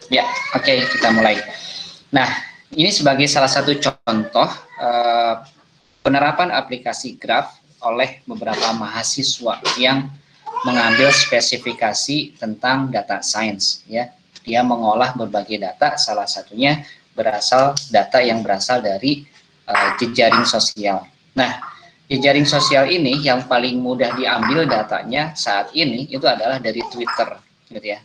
Ya, oke, kita mulai. Nah, ini sebagai salah satu contoh penerapan aplikasi Graph oleh beberapa mahasiswa yang mengambil spesifikasi tentang data science, ya. Dia mengolah berbagai data, salah satunya data yang berasal dari jejaring sosial. Nah, jejaring sosial ini yang paling mudah diambil datanya saat ini itu adalah dari Twitter, gitu ya.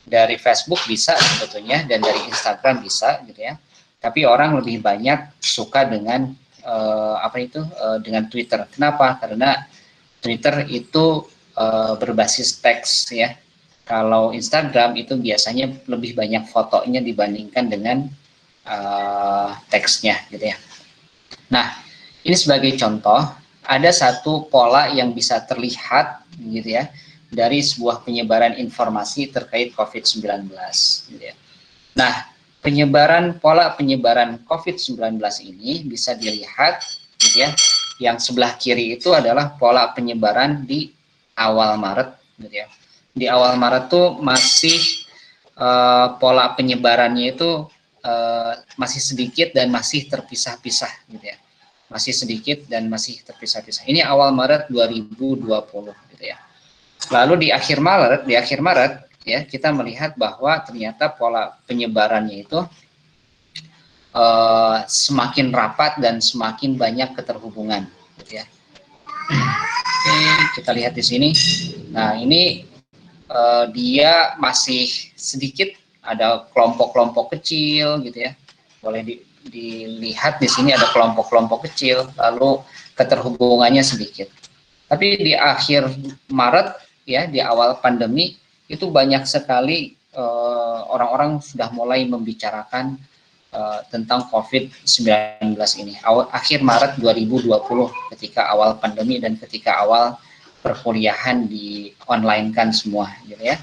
Dari Facebook bisa sebetulnya, dan dari Instagram bisa, gitu ya. Tapi orang lebih banyak suka dengan dengan Twitter. Kenapa? Karena Twitter itu berbasis teks, ya. Kalau Instagram itu biasanya lebih banyak fotonya dibandingkan dengan teksnya, gitu ya. Nah, ini sebagai contoh, ada satu pola yang bisa terlihat, gitu ya, dari sebuah penyebaran informasi terkait COVID-19, gitu ya. Nah, pola penyebaran COVID-19 ini bisa dilihat, gitu ya. Yang sebelah kiri itu adalah pola penyebaran di awal Maret, gitu ya. Di awal Maret tuh masih pola penyebarannya itu masih sedikit dan masih terpisah-pisah, gitu ya. Masih sedikit dan masih terpisah-pisah. Ini awal Maret 2020, gitu ya. Lalu di akhir Maret ya, kita melihat bahwa ternyata pola penyebarannya itu semakin rapat dan semakin banyak keterhubungan, gitu ya. Oke, kita lihat di sini. Nah, ini dia masih sedikit, ada kelompok-kelompok kecil, gitu ya. Boleh dilihat di sini ada kelompok-kelompok kecil, lalu keterhubungannya sedikit. Tapi di akhir Maret, ya, di awal pandemi itu banyak sekali orang-orang sudah mulai membicarakan tentang COVID-19 ini. Akhir Maret 2020, ketika awal pandemi dan ketika awal perkuliahan di online kan semua, gitu ya.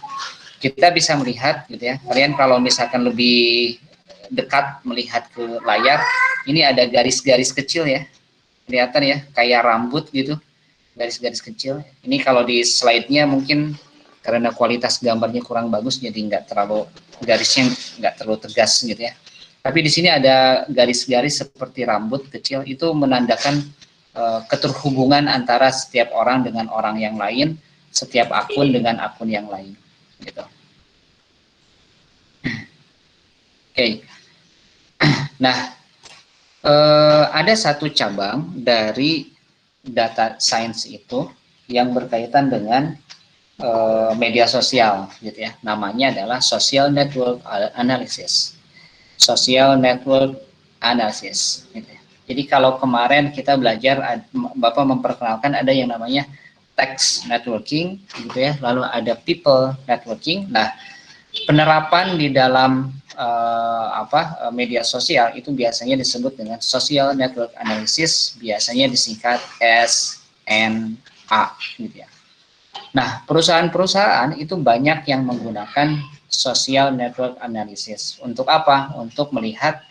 Kita bisa melihat, gitu ya. Kalian kalau misalkan lebih dekat melihat ke layar, ini ada garis-garis kecil, ya. Kelihatan ya, kayak rambut gitu, garis-garis kecil. Ini kalau di slide-nya mungkin karena kualitas gambarnya kurang bagus, jadi garisnya nggak terlalu tegas, gitu ya. Tapi di sini ada garis-garis seperti rambut kecil, itu menandakan keterhubungan antara setiap orang dengan orang yang lain, setiap akun dengan akun yang lain, gitu. Oke. Nah, ada satu cabang dari data science itu yang berkaitan dengan media sosial, gitu ya. Namanya adalah social network analysis. Social network analysis, gitu ya. Jadi kalau kemarin kita belajar, Bapak memperkenalkan ada yang namanya text networking, gitu ya. Lalu ada people networking. Nah, penerapan di dalam media sosial itu biasanya disebut dengan social network analysis, biasanya disingkat SNA, gitu ya. Nah, perusahaan-perusahaan itu banyak yang menggunakan social network analysis. Untuk apa? Untuk melihat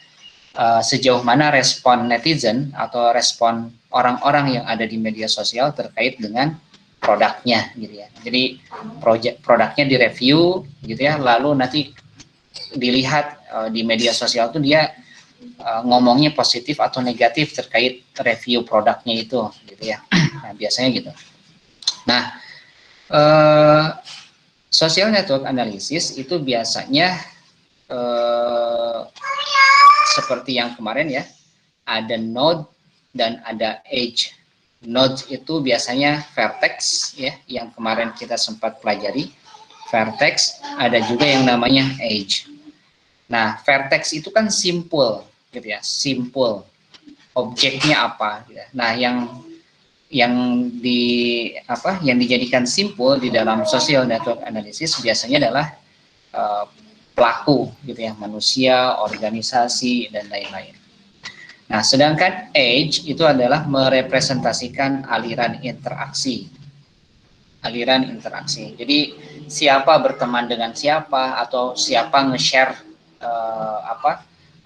sejauh mana respon netizen atau respon orang-orang yang ada di media sosial terkait dengan produknya, gitu ya. Jadi produknya direview, gitu ya, lalu nanti dilihat di media sosial itu dia ngomongnya positif atau negatif terkait review produknya itu, gitu ya. Nah, biasanya gitu. Nah, social network analysis itu biasanya seperti yang kemarin ya, ada node dan ada edge. Node itu biasanya vertex ya, yang kemarin kita sempat pelajari. Vertex, ada juga yang namanya edge. Nah, vertex itu kan simple, gitu ya, simple. Objeknya apa? Gitu. Nah, yang dijadikan simple di dalam social network analysis biasanya adalah pelaku, gitu ya, manusia, organisasi, dan lain-lain. Nah, sedangkan edge itu adalah merepresentasikan aliran interaksi. Aliran interaksi. Jadi siapa berteman dengan siapa, atau siapa nge-share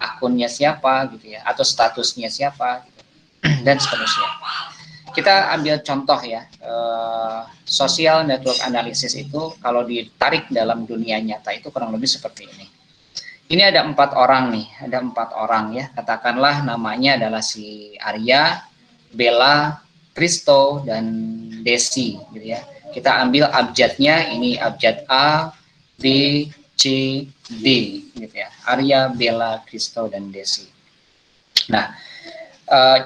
akunnya siapa, gitu ya, atau statusnya siapa, gitu, dan seterusnya. Kita ambil contoh ya, social network analysis itu kalau ditarik dalam dunia nyata itu kurang lebih seperti ini. Ini ada 4 orang nih, ada 4 orang ya. Katakanlah namanya adalah si Arya, Bella, Kristo, dan Desi, gitu ya. Kita ambil abjadnya, ini abjad A, B, C, D, gitu ya. Arya, Bella, Kristo, dan Desi. Nah,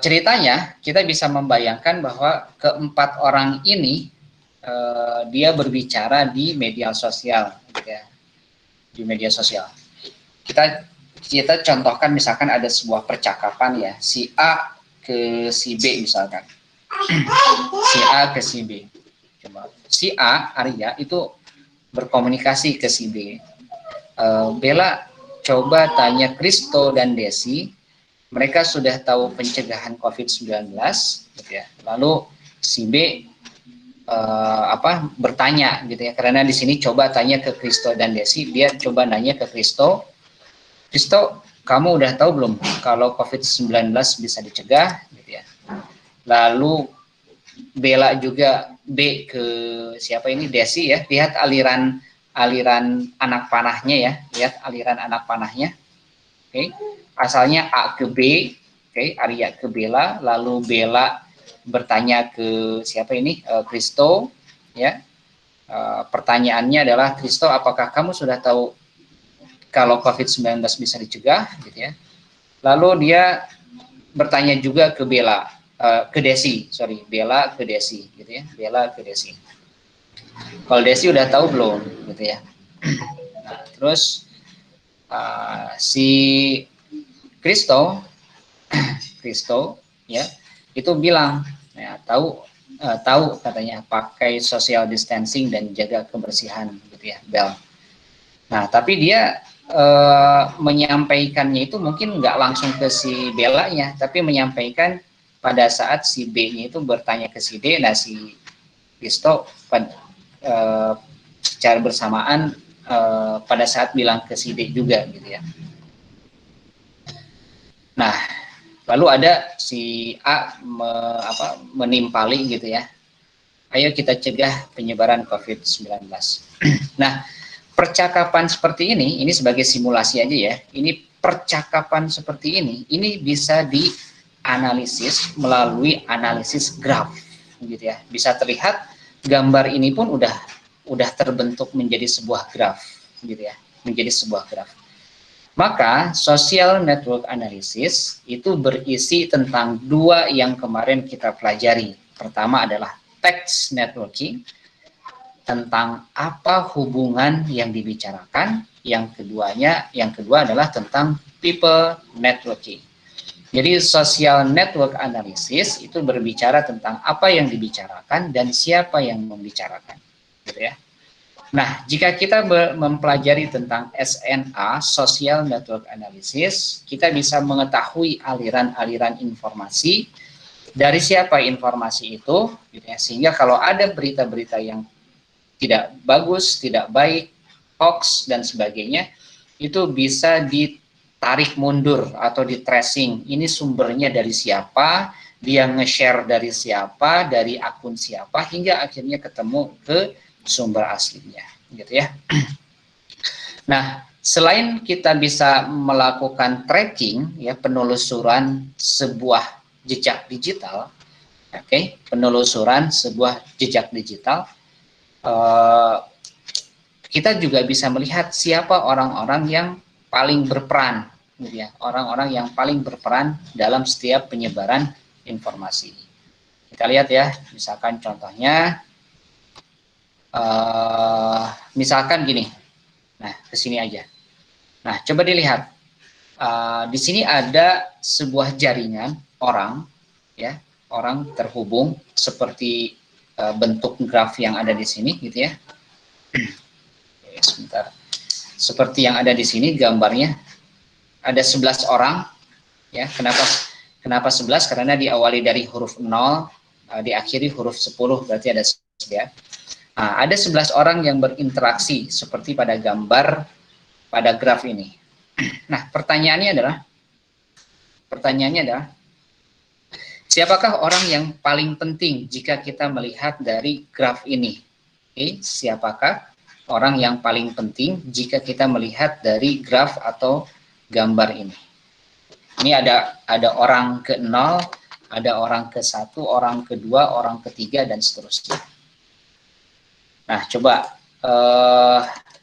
ceritanya kita bisa membayangkan bahwa keempat orang ini dia berbicara di media sosial, gitu ya. Di media sosial. Kita contohkan misalkan ada sebuah percakapan ya, si A ke si B misalkan. Si A ke si B. Coba. Si A, Arya itu berkomunikasi ke si B. Bella coba tanya Kristo dan Desi, mereka sudah tahu pencegahan COVID-19 gitu ya. Lalu si B bertanya gitu ya, karena di sini coba tanya ke Kristo dan Desi, dia coba nanya ke Kristo, kamu udah tahu belum kalau COVID-19 bisa dicegah gitu ya. Lalu Bella juga B ke siapa ini, Desi ya, lihat aliran anak panahnya ya, lihat aliran anak panahnya. Oke. Asalnya A ke B, oke, Arya ke Bella, lalu Bella bertanya ke siapa ini, Kristo ya. Pertanyaannya adalah, Kristo, apakah kamu sudah tahu kalau COVID-19 bisa dicegah gitu ya. Lalu dia bertanya juga ke Bella, ke Desi, Bella ke Desi gitu ya, Bella ke Desi. Kalau Desi udah tahu belum gitu ya. Nah, terus si Kristo ya itu bilang ya, tahu katanya pakai social distancing dan jaga kebersihan gitu ya, Bel. Nah, tapi dia menyampaikannya itu mungkin nggak langsung ke si Bella-nya, tapi menyampaikan pada saat si B-nya itu bertanya ke si D, nah si Kristo secara bersamaan pada saat bilang ke si D juga gitu ya. Nah, lalu ada si A menimpali gitu ya. Ayo kita cegah penyebaran COVID-19. Nah, percakapan seperti ini sebagai simulasi aja ya. Ini percakapan seperti ini bisa dianalisis melalui analisis graf, gitu ya. Bisa terlihat gambar ini pun udah terbentuk menjadi sebuah graf, gitu ya, menjadi sebuah graf. Maka social network analysis itu berisi tentang dua yang kemarin kita pelajari. Pertama adalah text networking, tentang apa hubungan yang dibicarakan. Yang kedua adalah tentang people networking. Jadi social network analysis itu berbicara tentang apa yang dibicarakan dan siapa yang membicarakan, gitu ya. Nah, jika kita mempelajari tentang SNA, Social Network Analysis, kita bisa mengetahui aliran-aliran informasi, dari siapa informasi itu, gitu ya. Sehingga kalau ada berita-berita yang tidak bagus, tidak baik, hoax, dan sebagainya, itu bisa ditarik mundur atau di tracing. Ini sumbernya dari siapa, dia nge-share dari siapa, dari akun siapa, hingga akhirnya ketemu ke sumber aslinya, gitu ya. Nah, selain kita bisa melakukan tracking, ya, penelusuran sebuah jejak digital, penelusuran sebuah jejak digital, kita juga bisa melihat siapa orang-orang yang paling berperan, gitu ya, orang-orang yang paling berperan dalam setiap penyebaran informasi. Kita lihat ya, misalkan contohnya, misalkan gini, nah kesini aja. Nah coba dilihat, di sini ada sebuah jaringan orang, ya, orang terhubung seperti bentuk graf yang ada di sini, gitu ya. Sebentar. Seperti yang ada di sini gambarnya, ada 11 orang, ya. Kenapa 11? Karena diawali dari huruf 0, diakhiri huruf 10, berarti ada 11 ya. Nah, ada 11 orang yang berinteraksi seperti pada gambar pada graf ini. Nah, pertanyaannya adalah siapakah orang yang paling penting jika kita melihat dari graf ini? Siapakah orang yang paling penting jika kita melihat dari graf atau gambar ini. Ini ada orang ke-0, ada orang ke-1, orang ke-2, orang ke-3, dan seterusnya. Nah, coba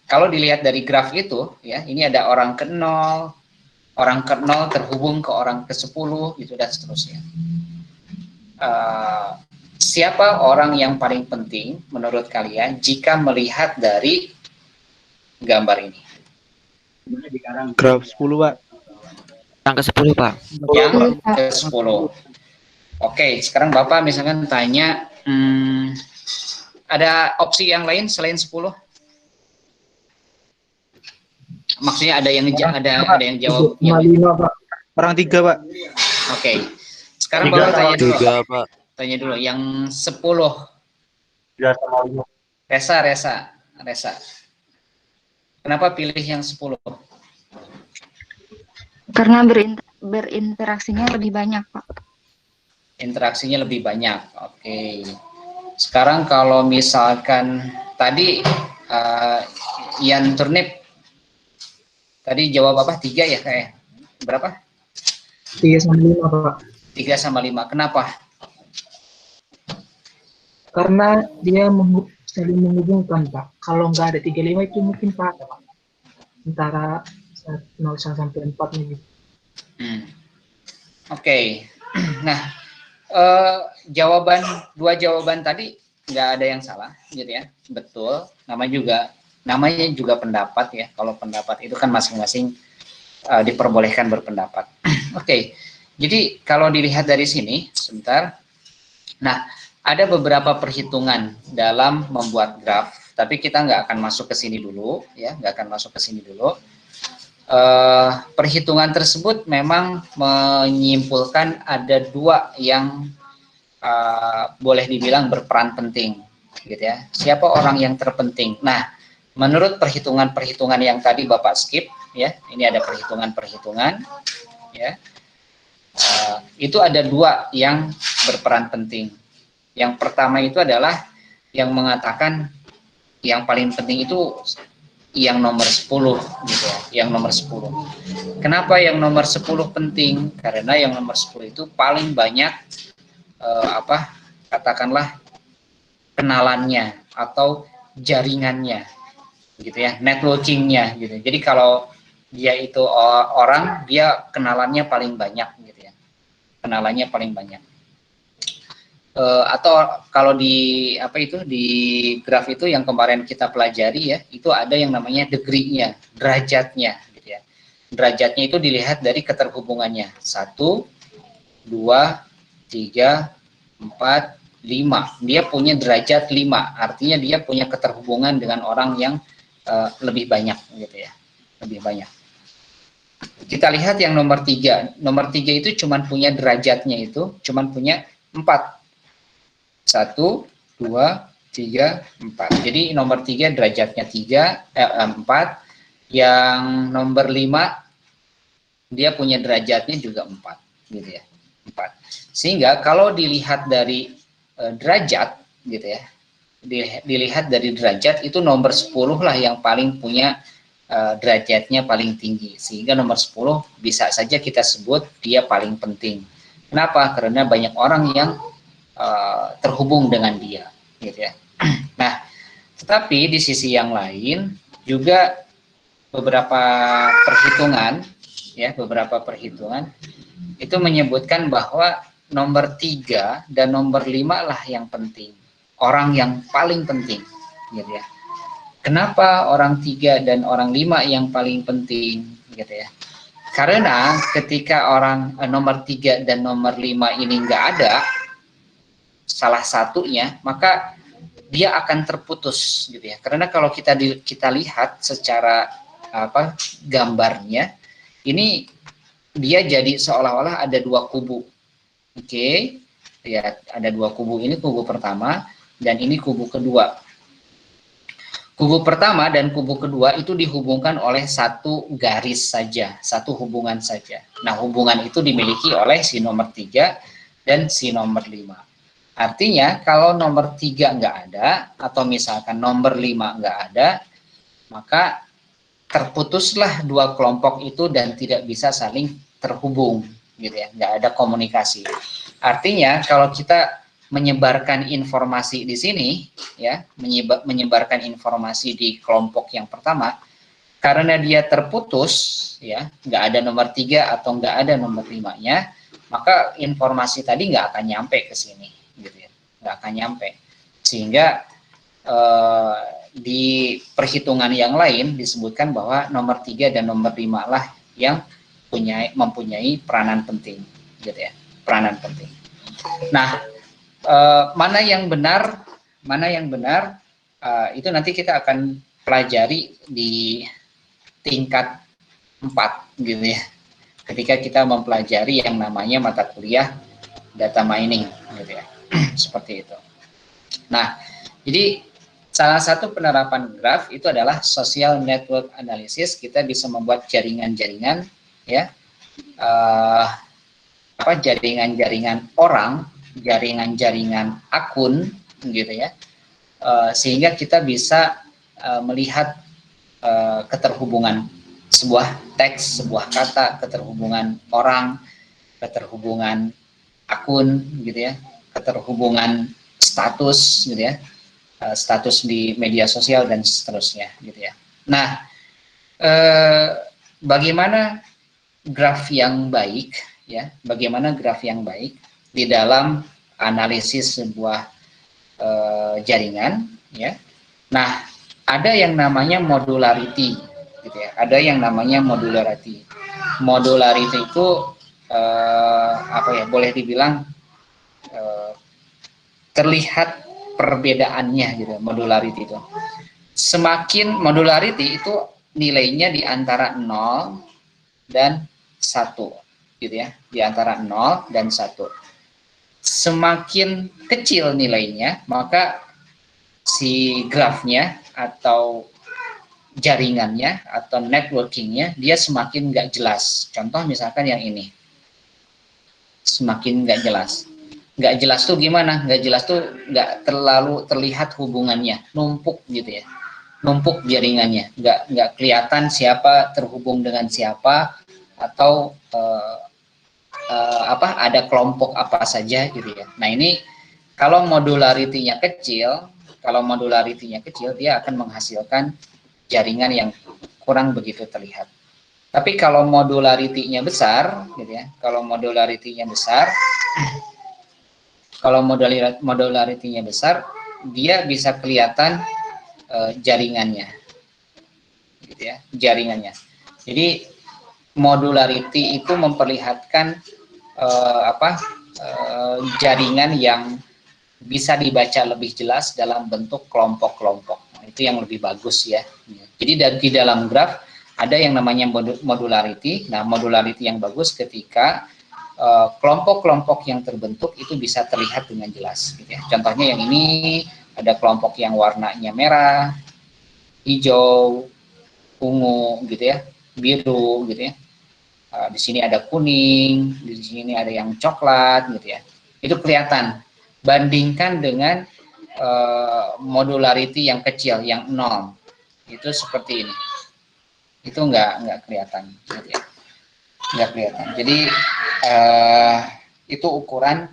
kalau dilihat dari graf itu, ya, ini ada orang ke-0, orang ke-0 terhubung ke orang ke-10, gitu, dan seterusnya. Siapa orang yang paling penting menurut kalian jika melihat dari gambar ini? Graf 10, Pak. Yang ke-10, Pak. Yang ke-10. Oke, sekarang Bapak misalkan tanya, ada opsi yang lain selain 10? Maksudnya ada yang jawab yang 5, Pak. Orang 3, Pak. Oke. Sekarang Bapak tanya dulu. 3, Pak. Tanya dulu yang 10. Resa. Kenapa pilih yang 10? Karena berinteraksinya lebih banyak, Pak. Interaksinya lebih banyak. Oke. Sekarang kalau misalkan tadi Ian Turnip tadi jawab apa? 3 ya kayak. Berapa? 3/5, Pak. 3/5. Kenapa? Karena dia saling menghubungkan, Pak. Kalau nggak ada 35 itu mungkin Pak, antara 0 sampai 4 nih. Oke. Nah, dua jawaban tadi nggak ada yang salah, gitu ya. Betul. Namanya juga pendapat ya. Kalau pendapat itu kan masing-masing diperbolehkan berpendapat. Oke. Jadi kalau dilihat dari sini, sebentar. Nah, ada beberapa perhitungan dalam membuat graf, tapi kita nggak akan masuk ke sini dulu, ya, perhitungan tersebut memang menyimpulkan ada 2 yang boleh dibilang berperan penting, gitu ya. Siapa orang yang terpenting? Nah, menurut perhitungan-perhitungan yang tadi Bapak skip, ya, ini ada perhitungan-perhitungan, ya. Itu ada 2 yang berperan penting. Yang pertama itu adalah yang mengatakan yang paling penting itu yang nomor 10, gitu ya, yang nomor 10. Kenapa yang nomor 10 penting? Karena yang nomor 10 itu paling banyak katakanlah kenalannya atau jaringannya, gitu ya, networkingnya, gitu. Jadi kalau dia itu orang, dia kenalannya paling banyak, gitu ya, kenalannya paling banyak. Atau kalau di graf itu yang kemarin kita pelajari ya, itu ada yang namanya degree-nya, derajatnya, gitu ya. Derajatnya itu dilihat dari keterhubungannya. 1, 2, 3, 4, 5. Dia punya derajat 5, artinya dia punya keterhubungan dengan orang yang lebih banyak, gitu ya, lebih banyak. Kita lihat yang nomor 3. Nomor 3 itu cuman punya derajatnya itu, cuman punya 4. 1, 2, 3, 4. Jadi nomor 3 derajatnya 4. Yang nomor 5 dia punya derajatnya juga 4, gitu ya. 4. Sehingga kalau dilihat dari derajat, gitu ya. Dilihat dari derajat itu nomor 10 lah yang paling punya derajatnya paling tinggi. Sehingga nomor 10 bisa saja kita sebut dia paling penting. Kenapa? Karena banyak orang yang terhubung dengan dia, gitu ya. Nah, tetapi di sisi yang lain juga beberapa perhitungan itu menyebutkan bahwa nomor 3 dan nomor 5 lah yang penting, orang yang paling penting, gitu ya. Kenapa orang 3 dan orang 5 yang paling penting, gitu ya? Karena ketika orang nomor 3 dan nomor 5 ini nggak ada salah satunya, maka dia akan terputus, gitu ya. Karena kalau kita lihat secara gambarnya, ini dia jadi seolah-olah ada 2 kubu. Oke. Ya, ada 2 kubu. Ini kubu pertama dan ini kubu kedua. Kubu pertama dan kubu kedua itu dihubungkan oleh 1 garis saja, 1 hubungan saja. Nah, hubungan itu dimiliki oleh si nomor 3 dan si nomor 5. Artinya kalau nomor 3 nggak ada, atau misalkan nomor 5 nggak ada, maka terputuslah dua kelompok itu dan tidak bisa saling terhubung, gitu ya, nggak ada komunikasi. Artinya kalau kita menyebarkan informasi di sini, ya, menyebarkan informasi di kelompok yang pertama, karena dia terputus, ya, nggak ada nomor 3 atau nggak ada nomor 5-nya, maka informasi tadi nggak akan nyampe ke sini, gitu ya, nggak akan nyampe. Sehingga di perhitungan yang lain disebutkan bahwa nomor 3 dan nomor 5 lah yang mempunyai peranan penting, gitu ya, peranan penting. Nah, mana yang benar, itu nanti kita akan pelajari di tingkat 4, gitu ya, ketika kita mempelajari yang namanya mata kuliah data mining, gitu ya. Seperti itu. Nah, jadi salah satu penerapan graf itu adalah social network analysis. Kita bisa membuat jaringan-jaringan, ya, jaringan-jaringan orang, jaringan-jaringan akun, gitu ya, sehingga kita bisa melihat keterhubungan sebuah teks, sebuah kata, keterhubungan orang, keterhubungan akun, gitu ya, keterhubungan status, gitu ya, status di media sosial dan seterusnya, gitu ya. Nah, bagaimana graf yang baik, ya, bagaimana graf yang baik di dalam analisis sebuah jaringan, ya. Nah, ada yang namanya modularity, gitu ya. Ada yang namanya modularity. Modularity itu boleh dibilang terlihat perbedaannya, gitu, modularity itu. Semakin modularity itu nilainya di antara 0 dan 1, gitu ya, di antara 0 dan 1. Semakin kecil nilainya, maka si grafnya atau jaringannya atau networkingnya dia semakin nggak jelas. Contoh misalkan yang ini, semakin nggak jelas. Nggak jelas tuh gimana? Nggak jelas tuh nggak terlalu terlihat hubungannya, numpuk, gitu ya, numpuk jaringannya, nggak kelihatan siapa terhubung dengan siapa, atau ada kelompok apa saja, gitu ya. Nah, ini kalau modularity-nya kecil, dia akan menghasilkan jaringan yang kurang begitu terlihat. Tapi kalau modularity-nya besar, gitu ya, kalau modularity-nya besar, dia bisa kelihatan jaringannya, gitu ya, jaringannya. Jadi modularity itu memperlihatkan jaringan yang bisa dibaca lebih jelas dalam bentuk kelompok-kelompok. Itu yang lebih bagus, ya. Jadi di dalam graf ada yang namanya modularity. Nah, modularity yang bagus ketika kelompok-kelompok yang terbentuk itu bisa terlihat dengan jelas, gitu ya. Contohnya yang ini, ada kelompok yang warnanya merah, hijau, ungu, gitu ya, biru, gitu ya. Di sini ada kuning, di sini ada yang coklat, gitu ya. Itu kelihatan. Bandingkan dengan modularity yang kecil, yang 0, itu seperti ini. Itu nggak kelihatan, gitu ya. Nggak kelihatan. Jadi itu ukuran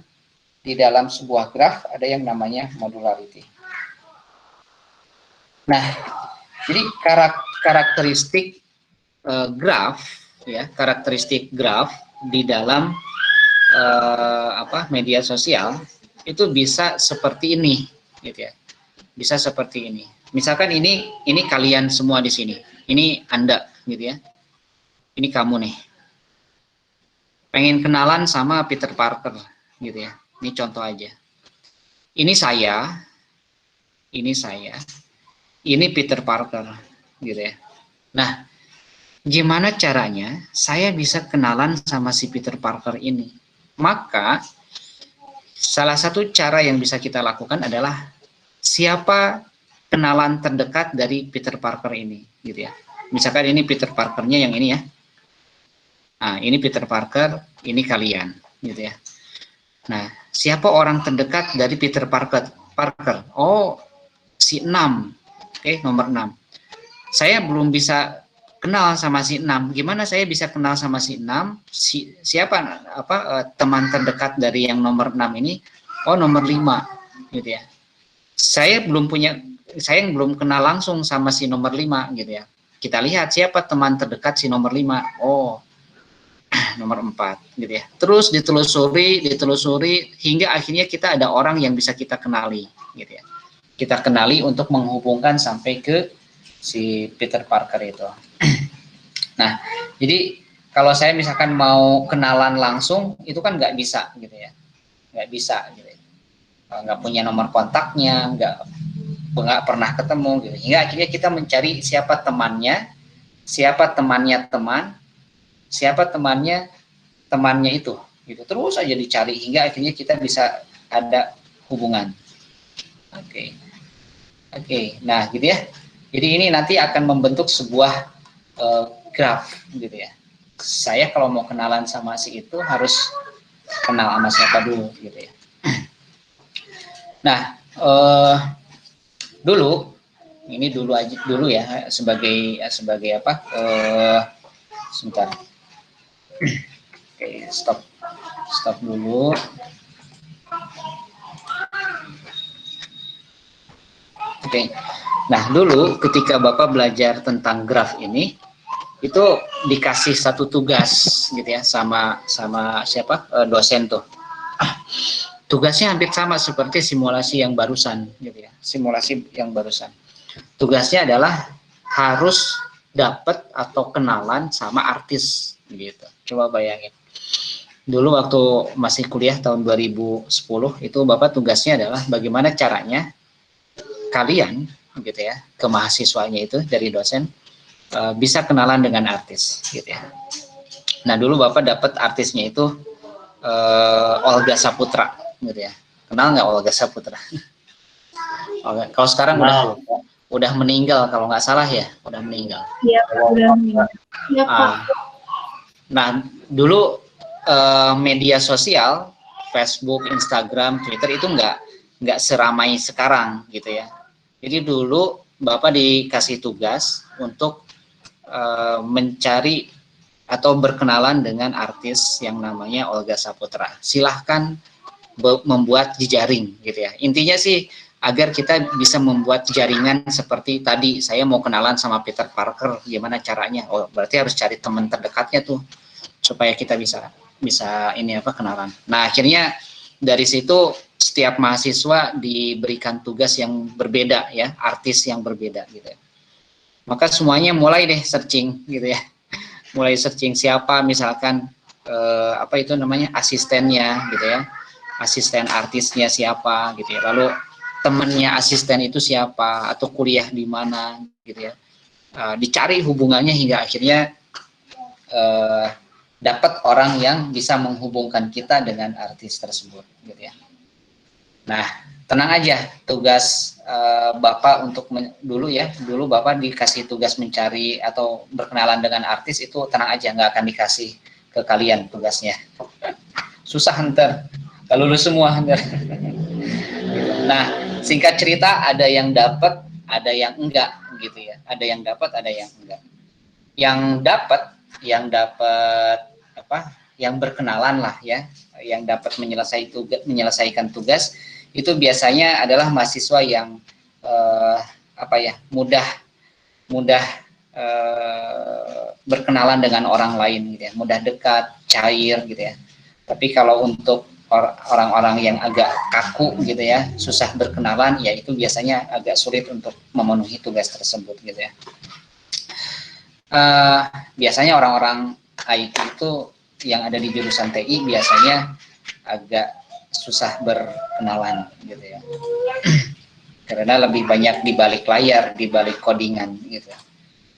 di dalam sebuah graf, ada yang namanya modularity. Nah, jadi karakteristik graf, ya, karakteristik graf di dalam media sosial itu bisa seperti ini, gitu ya, bisa seperti ini. Misalkan ini kalian semua di sini, ini Anda, gitu ya, ini kamu nih, pengen kenalan sama Peter Parker, gitu ya. Ini contoh aja. Ini saya, ini Peter Parker, gitu ya. Nah, gimana caranya saya bisa kenalan sama si Peter Parker ini? Maka salah satu cara yang bisa kita lakukan adalah siapa kenalan terdekat dari Peter Parker ini, gitu ya. Misalkan ini Peter Parkernya yang ini, ya. Nah, ini Peter Parker, ini kalian, gitu ya. Nah, siapa orang terdekat dari Peter Parker? Oh, si 6. Oke, nomor 6. saya belum bisa kenal sama si 6. Gimana saya bisa kenal sama si 6? Siapa teman terdekat dari yang nomor 6 ini? Oh, nomor 5 gitu ya. Saya belum kenal langsung sama si nomor 5 gitu ya. Kita lihat siapa teman terdekat si nomor 5. Oh, nomor 4 gitu ya. Terus ditelusuri hingga akhirnya kita ada orang yang bisa kita kenali gitu ya. Kita kenali untuk menghubungkan sampai ke si Peter Parker itu. Nah, jadi kalau saya misalkan mau kenalan langsung itu kan nggak bisa gitu ya. Nggak bisa gitu ya. Nggak punya nomor kontaknya, nggak pernah ketemu gitu. Hingga akhirnya kita mencari siapa temannya temannya itu gitu. Terus aja dicari hingga akhirnya kita bisa ada hubungan. Oke. Nah gitu ya, jadi ini nanti akan membentuk sebuah graf gitu ya. Saya kalau mau kenalan sama si itu harus kenal sama siapa dulu gitu ya. Nah, dulu ya sebagai apa? Sebentar. Oke, stop dulu. Oke. Nah, dulu ketika Bapak belajar tentang graf ini, itu dikasih satu tugas gitu ya sama siapa? Dosen tuh. Tugasnya hampir sama seperti simulasi yang barusan gitu ya. Simulasi yang barusan. Tugasnya adalah harus dapat atau kenalan sama artis gitu. Coba bayangin. Dulu waktu masih kuliah tahun 2010 itu Bapak tugasnya adalah bagaimana caranya kalian gitu ya, ke mahasiswanya itu dari dosen bisa kenalan dengan artis gitu ya. Nah, dulu Bapak dapat artisnya itu Olga Saputra gitu ya. Kenal nggak Olga Saputra? Kalau sekarang udah meninggal kalau nggak salah ya, udah meninggal. Iya, udah meninggal. Iya, Pak. Nah, dulu media sosial, Facebook, Instagram, Twitter itu nggak seramai sekarang gitu ya. Jadi dulu Bapak dikasih tugas untuk mencari atau berkenalan dengan artis yang namanya Olga Saputra. Silahkan membuat jejaring gitu ya. Intinya sih agar kita bisa membuat jaringan seperti tadi, saya mau kenalan sama Peter Parker, gimana caranya? Oh, berarti harus cari teman terdekatnya tuh supaya kita bisa ini apa kenalan. Nah, akhirnya dari situ setiap mahasiswa diberikan tugas yang berbeda ya, artis yang berbeda gitu ya. Maka semuanya mulai deh searching gitu ya. Mulai searching siapa misalkan apa itu namanya asistennya gitu ya. Asisten artisnya siapa gitu ya. Lalu temannya asisten itu siapa atau kuliah di mana gitu ya. Dicari hubungannya hingga akhirnya dapat orang yang bisa menghubungkan kita dengan artis tersebut gitu ya. Nah, tenang aja, tugas Bapak untuk dulu Bapak dikasih tugas mencari atau berkenalan dengan artis itu tenang aja, nggak akan dikasih ke kalian tugasnya. Susah ntar, kalau lulus semua ntar. Nah, singkat cerita ada yang dapat, ada yang enggak gitu ya. Ada yang dapat, ada yang enggak. Yang dapat apa? Yang berkenalan lah ya, yang dapat menyelesaikan tugas itu biasanya adalah mahasiswa yang mudah berkenalan dengan orang lain gitu ya, mudah dekat, cair gitu ya. Tapi kalau untuk orang-orang yang agak kaku gitu ya, susah berkenalan, ya itu biasanya agak sulit untuk memenuhi tugas tersebut gitu ya. Biasanya orang-orang IT itu yang ada di jurusan TI biasanya agak susah berkenalan gitu ya. Karena lebih banyak di balik layar, di balik codingan gitu.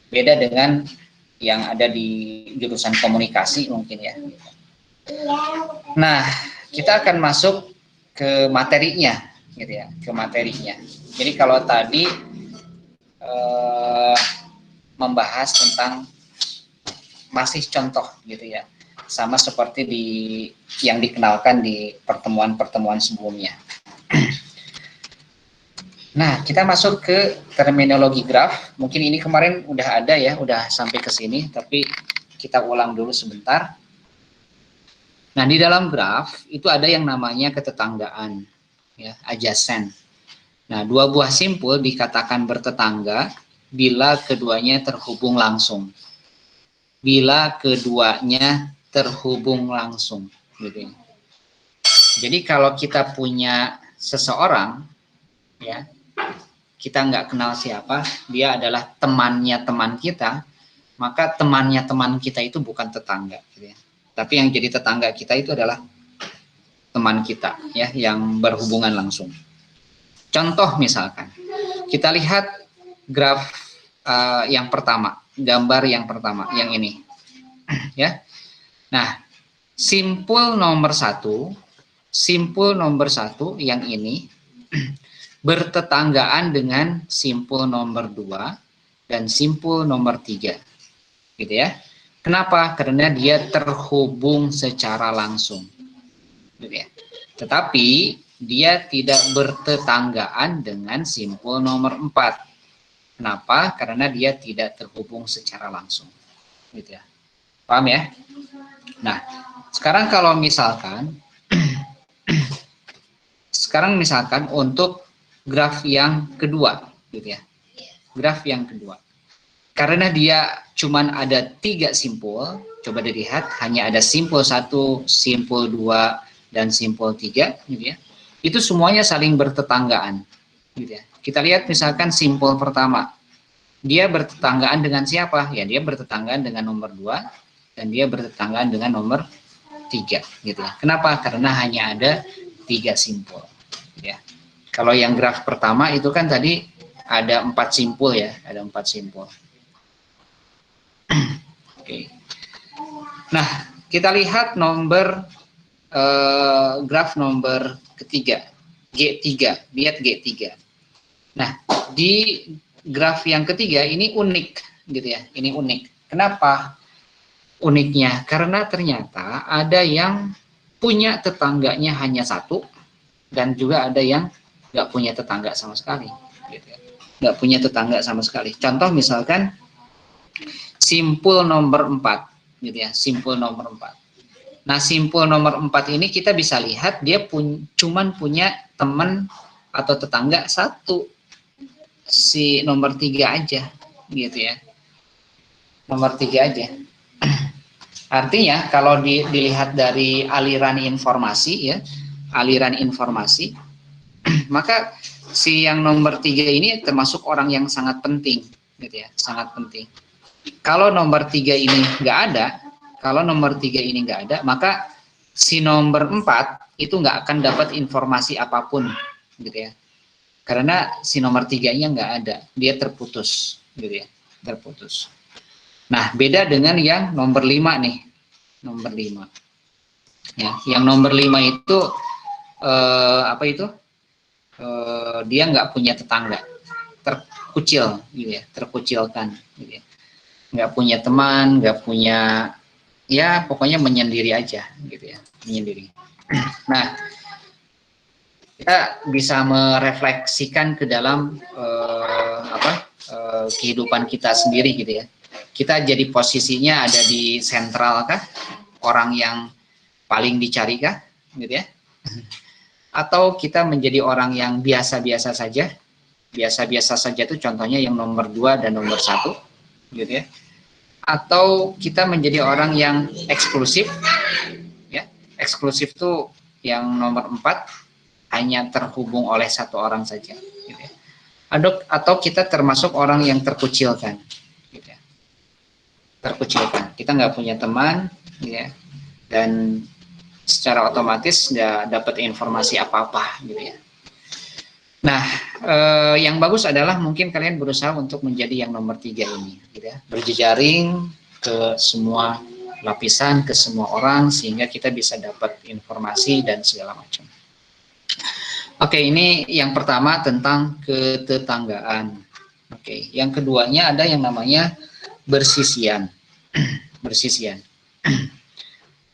Beda dengan yang ada di jurusan komunikasi mungkin ya. Nah, kita akan masuk ke materinya gitu ya, ke materinya. Jadi kalau tadi membahas tentang masih contoh gitu ya. Sama seperti yang dikenalkan di pertemuan-pertemuan sebelumnya. Nah, kita masuk ke terminologi graf. Mungkin ini kemarin udah ada ya, udah sampai ke sini, tapi kita ulang dulu sebentar. Nah, di dalam graf itu ada yang namanya ketetanggaan, ya, adjacent. Nah, dua buah simpul dikatakan bertetangga bila keduanya terhubung langsung. Bila keduanya terhubung langsung, gitu ya. Jadi kalau kita punya seseorang, ya, kita nggak kenal siapa, dia adalah temannya teman kita, maka temannya teman kita itu bukan tetangga, gitu ya. Tapi yang jadi tetangga kita itu adalah teman kita, ya, yang berhubungan langsung. Contoh misalkan, kita lihat graf yang pertama, gambar yang pertama, yang ini, ya. Nah, simpul nomor satu yang ini bertetanggaan dengan simpul nomor 2 dan simpul nomor 3, gitu ya. Kenapa? Karena dia terhubung secara langsung, gitu ya. Tetapi dia tidak bertetanggaan dengan simpul nomor 4. Kenapa? Karena dia tidak terhubung secara langsung, gitu ya. Paham ya? Nah, sekarang kalau misalkan untuk graf yang kedua, gitu ya. Graf yang kedua. Karena dia cuman ada 3 simpul, coba dilihat hanya ada simpul 1, simpul 2, dan simpul 3, gitu ya. Itu semuanya saling bertetanggaan, gitu ya. Kita lihat misalkan simpul pertama. Dia bertetanggaan dengan siapa? Ya, dia bertetanggaan dengan nomor 2 dan dia bertetanggaan dengan nomor 3, gitu ya. Kenapa? Karena hanya ada 3 simpul, ya. Kalau yang graf pertama itu kan tadi ada 4 simpul ya, ada 4 simpul. Oke. Nah, kita lihat graf nomor ketiga, G3. Lihat G3. Nah, di graf yang ketiga ini unik, gitu ya. Ini unik. Kenapa uniknya? Karena ternyata ada yang punya tetangganya hanya 1 dan juga ada yang nggak punya tetangga sama sekali, gitu ya. Nggak punya tetangga sama sekali. Contoh misalkan simpul nomor 4, gitu ya, simpul nomor 4. Nah, simpul nomor 4 ini kita bisa lihat dia cuman punya teman atau tetangga 1, si nomor 3 aja, gitu ya. Nomor 3 aja. Artinya kalau dilihat dari aliran informasi, ya, aliran informasi, maka si yang nomor 3 ini termasuk orang yang sangat penting, gitu ya, sangat penting. Kalau nomor 3 ini nggak ada, maka si nomor 4 itu nggak akan dapat informasi apapun, gitu ya. Karena si nomor 3-nya nggak ada, dia terputus, gitu ya, terputus. Nah, beda dengan yang nomor 5 nih, nomor 5. Ya, yang nomor 5 itu dia nggak punya tetangga, terkucil, gitu ya, terkucilkan, gitu ya. Nggak punya teman, nggak punya, ya pokoknya menyendiri aja, gitu ya, menyendiri. Nah, kita bisa merefleksikan ke dalam kehidupan kita sendiri, gitu ya. Kita jadi posisinya ada di sentral kah? Orang yang paling dicari kah? Gitu ya. Atau kita menjadi orang yang biasa-biasa saja. Biasa-biasa saja itu contohnya yang nomor 2 dan nomor 1, gitu ya. Atau kita menjadi orang yang eksklusif, ya. Eksklusif itu yang nomor 4, hanya terhubung oleh 1 orang saja, gitu ya. Atau kita termasuk orang yang terkucilkan, gitu ya. Terkucilkan, kita nggak punya teman, ya, dan secara otomatis nggak dapat informasi apa-apa, gitu ya. Nah, yang bagus adalah mungkin kalian berusaha untuk menjadi yang nomor 3 ini, gitu ya. Berjejaring ke semua lapisan, ke semua orang, sehingga kita bisa dapat informasi dan segala macam. Oke, ini yang pertama tentang ketetanggaan. Oke, yang keduanya ada yang namanya bersisian. Bersisian.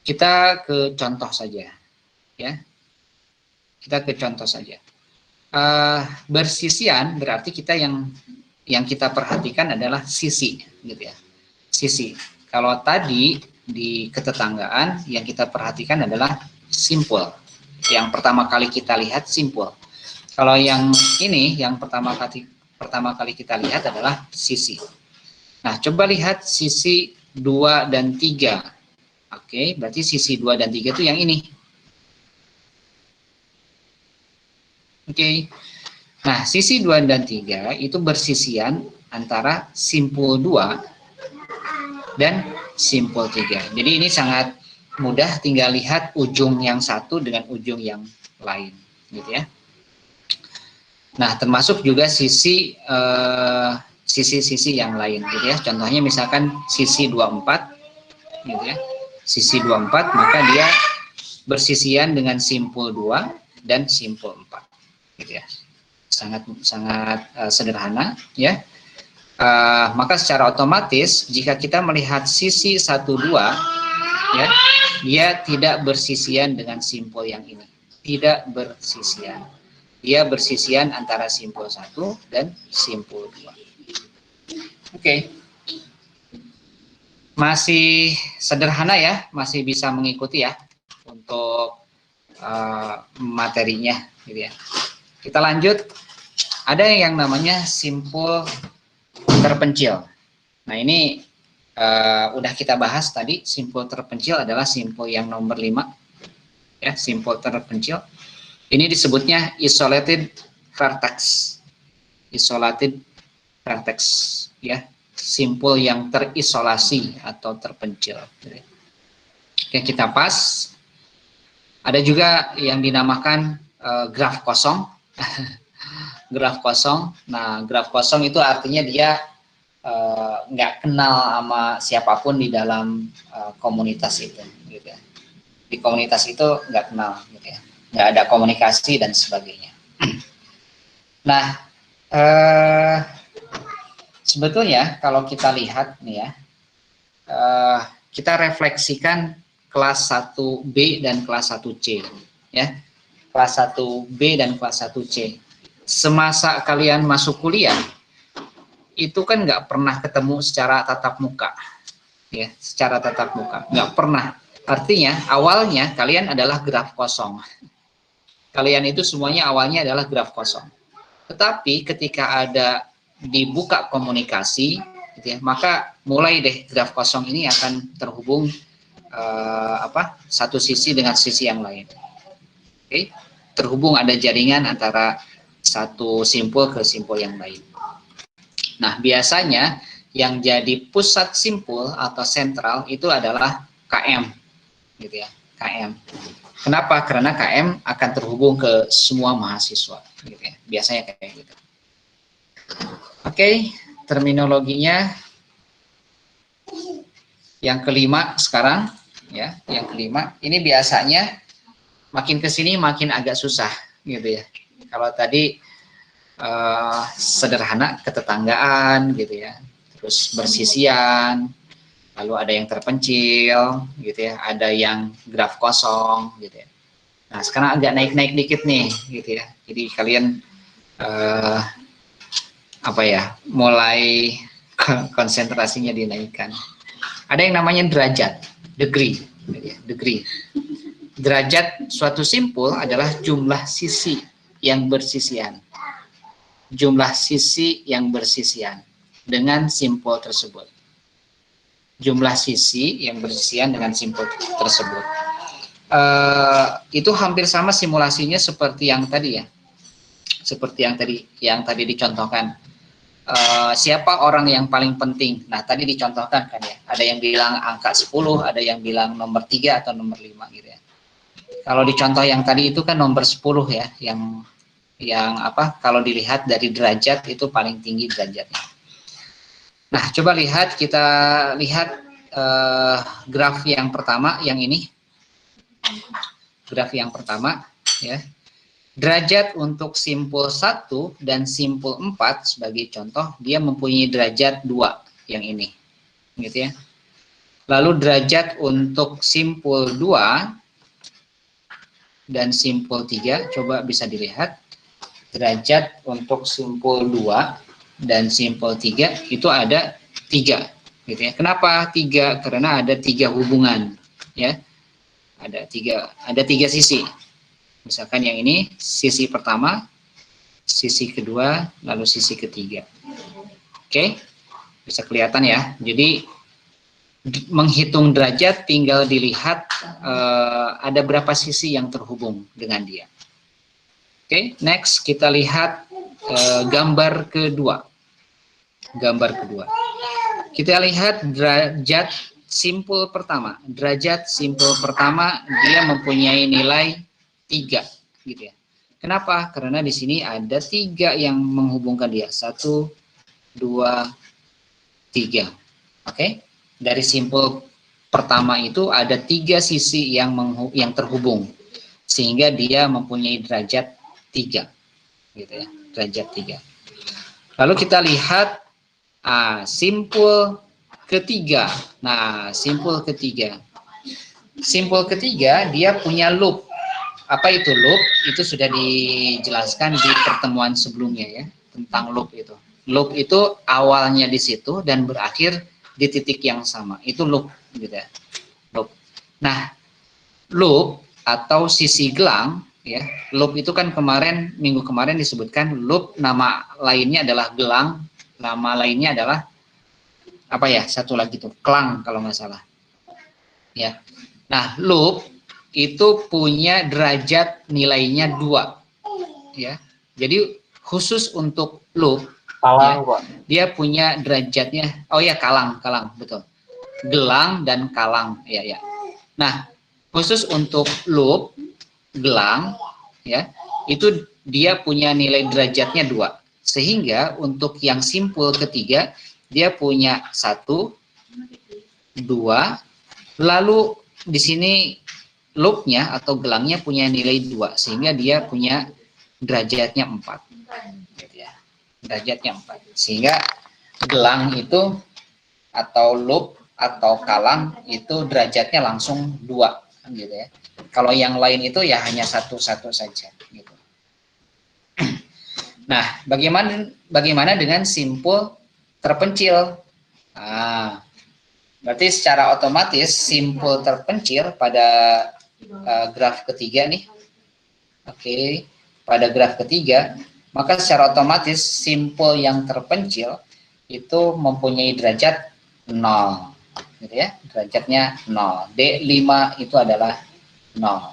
Kita ke contoh saja, ya. Kita ke contoh saja. bersisian berarti kita yang kita perhatikan adalah sisi, gitu ya. Sisi. Kalau tadi di ketetanggaan yang kita perhatikan adalah simpul. Yang pertama kali kita lihat simpul. Kalau yang ini yang pertama kali kita lihat adalah sisi. Nah, coba lihat sisi 2 dan 3. Oke, berarti sisi 2 dan 3 itu yang ini. Oke. Nah, sisi 2 dan 3 itu bersisian antara simpul 2 dan simpul 3. Jadi ini sangat mudah, tinggal lihat ujung yang satu dengan ujung yang lain, gitu ya. Nah, termasuk juga sisi sisi-sisi yang lain, gitu ya. Contohnya misalkan sisi 24, gitu ya. Sisi 24 maka dia bersisian dengan simpul 2 dan simpul 4, gitu ya. Sangat sederhana, ya. Maka secara otomatis jika kita melihat sisi 1, 2, ya, dia tidak bersisian dengan simpul yang ini, tidak bersisian. Dia bersisian antara simpul 1 dan simpul 2. Oke. Masih sederhana ya, masih bisa mengikuti ya untuk materinya, gitu ya. Kita lanjut. Ada yang namanya simpul terpencil. Nah, ini udah kita bahas tadi. Simpul terpencil adalah simpul yang nomor 5, ya, simpul terpencil. Ini disebutnya isolated vertex. Isolated vertex, ya, simpul yang terisolasi atau terpencil. Oke, kita pas. Ada juga yang dinamakan graf kosong. Graf kosong. Nah, graf kosong itu artinya dia nggak kenal sama siapapun di dalam komunitas itu, gitu ya. Di komunitas itu nggak kenal, gitu ya. Nggak ada komunikasi dan sebagainya. Nah, sebetulnya kalau kita lihat nih ya, kita refleksikan kelas 1B dan kelas 1C, ya. Kelas 1B dan kelas 1C. Semasa kalian masuk kuliah, itu kan nggak pernah ketemu secara tatap muka, ya, secara tatap muka, nggak pernah. Artinya awalnya kalian adalah graf kosong. Kalian itu semuanya awalnya adalah graf kosong. Tetapi ketika ada dibuka komunikasi, gitu ya, maka mulai deh graf kosong ini akan terhubung satu sisi dengan sisi yang lain. Oke, terhubung, ada jaringan antara satu simpul ke simpul yang lain. Nah, biasanya yang jadi pusat simpul atau sentral itu adalah KM, gitu ya, KM. Kenapa? Karena KM akan terhubung ke semua mahasiswa, gitu ya. Biasanya kayak gitu. Oke, terminologinya yang kelima sekarang, ya, yang kelima. Ini biasanya makin kesini makin agak susah, gitu ya. Kalau tadi sederhana, ketetanggaan, gitu ya, terus bersisian, lalu ada yang terpencil, gitu ya, ada yang graf kosong, gitu ya. Nah, sekarang agak naik-naik dikit nih, gitu ya. Jadi kalian mulai konsentrasinya dinaikkan. Ada yang namanya derajat, degree, gitu ya, degree. Derajat suatu simpul adalah jumlah sisi yang bersisian. Jumlah sisi yang bersisian dengan simpul tersebut. Jumlah sisi yang bersisian dengan simpul tersebut. Itu hampir sama simulasinya seperti yang tadi ya. Seperti yang tadi dicontohkan. Siapa orang yang paling penting? Nah, tadi dicontohkan kan ya. Ada yang bilang angka 10, ada yang bilang nomor 3 atau nomor 5 gitu ya. Kalau di contoh yang tadi itu kan nomor 10 ya, yang kalau dilihat dari derajat itu paling tinggi derajatnya. Nah, coba kita lihat graf yang pertama, yang ini. Graf yang pertama, ya. Derajat untuk simpul 1 dan simpul 4 sebagai contoh, dia mempunyai derajat 2, yang ini. Gitu ya. Lalu derajat untuk simpul 2 dan simpul 3, coba bisa dilihat. derajat untuk simpul 2 dan simpul 3 itu ada 3 gitu ya. Kenapa 3? Karena ada 3 hubungan ya. Ada tiga sisi. Misalkan yang ini sisi pertama, sisi kedua, lalu sisi ketiga. Oke, bisa kelihatan ya. Jadi menghitung derajat tinggal dilihat ada berapa sisi yang terhubung dengan dia. Oke, next kita lihat gambar kedua. Gambar kedua. Kita lihat derajat simpul pertama. Derajat simpul pertama dia mempunyai nilai 3 gitu ya. Kenapa? Karena di sini ada 3 yang menghubungkan dia. 1, 2, 3. Oke. Dari simpul pertama itu ada 3 sisi yang terhubung. Sehingga dia mempunyai derajat 3. Gitu ya. Derajat 3. Lalu kita lihat simpul ketiga. Nah, simpul ketiga. Simpul ketiga dia punya loop. Apa itu loop? Itu sudah dijelaskan di pertemuan sebelumnya ya, tentang loop itu. Loop itu awalnya di situ dan berakhir di titik yang sama. Itu loop gitu ya. Loop. Nah, loop atau sisi gelang ya. Loop itu kan minggu kemarin disebutkan loop, nama lainnya adalah gelang, nama lainnya adalah apa ya, satu lagi tuh kelang kalau nggak salah ya. Nah, loop itu punya derajat nilainya 2 ya. Jadi khusus untuk loop Kalang, ya, Pak. dia punya derajatnya, oh ya, kalang betul, gelang dan kalang ya. Nah, khusus untuk loop gelang ya, itu dia punya nilai derajatnya 2, sehingga untuk yang simpul ketiga dia punya 1, 2, lalu di sini loopnya atau gelangnya punya nilai 2, sehingga dia punya derajatnya 4 gitu ya. Derajatnya 4, sehingga gelang itu atau loop atau kalang itu derajatnya langsung 2 gitu ya. Kalau yang lain itu ya hanya satu saja gitu. Nah, bagaimana dengan simpul terpencil? Nah, berarti secara otomatis simpul terpencil pada graf ketiga nih. Oke, pada graf ketiga, maka secara otomatis simpul yang terpencil itu mempunyai derajat 0 gitu ya. Derajatnya 0. D5 itu adalah 0.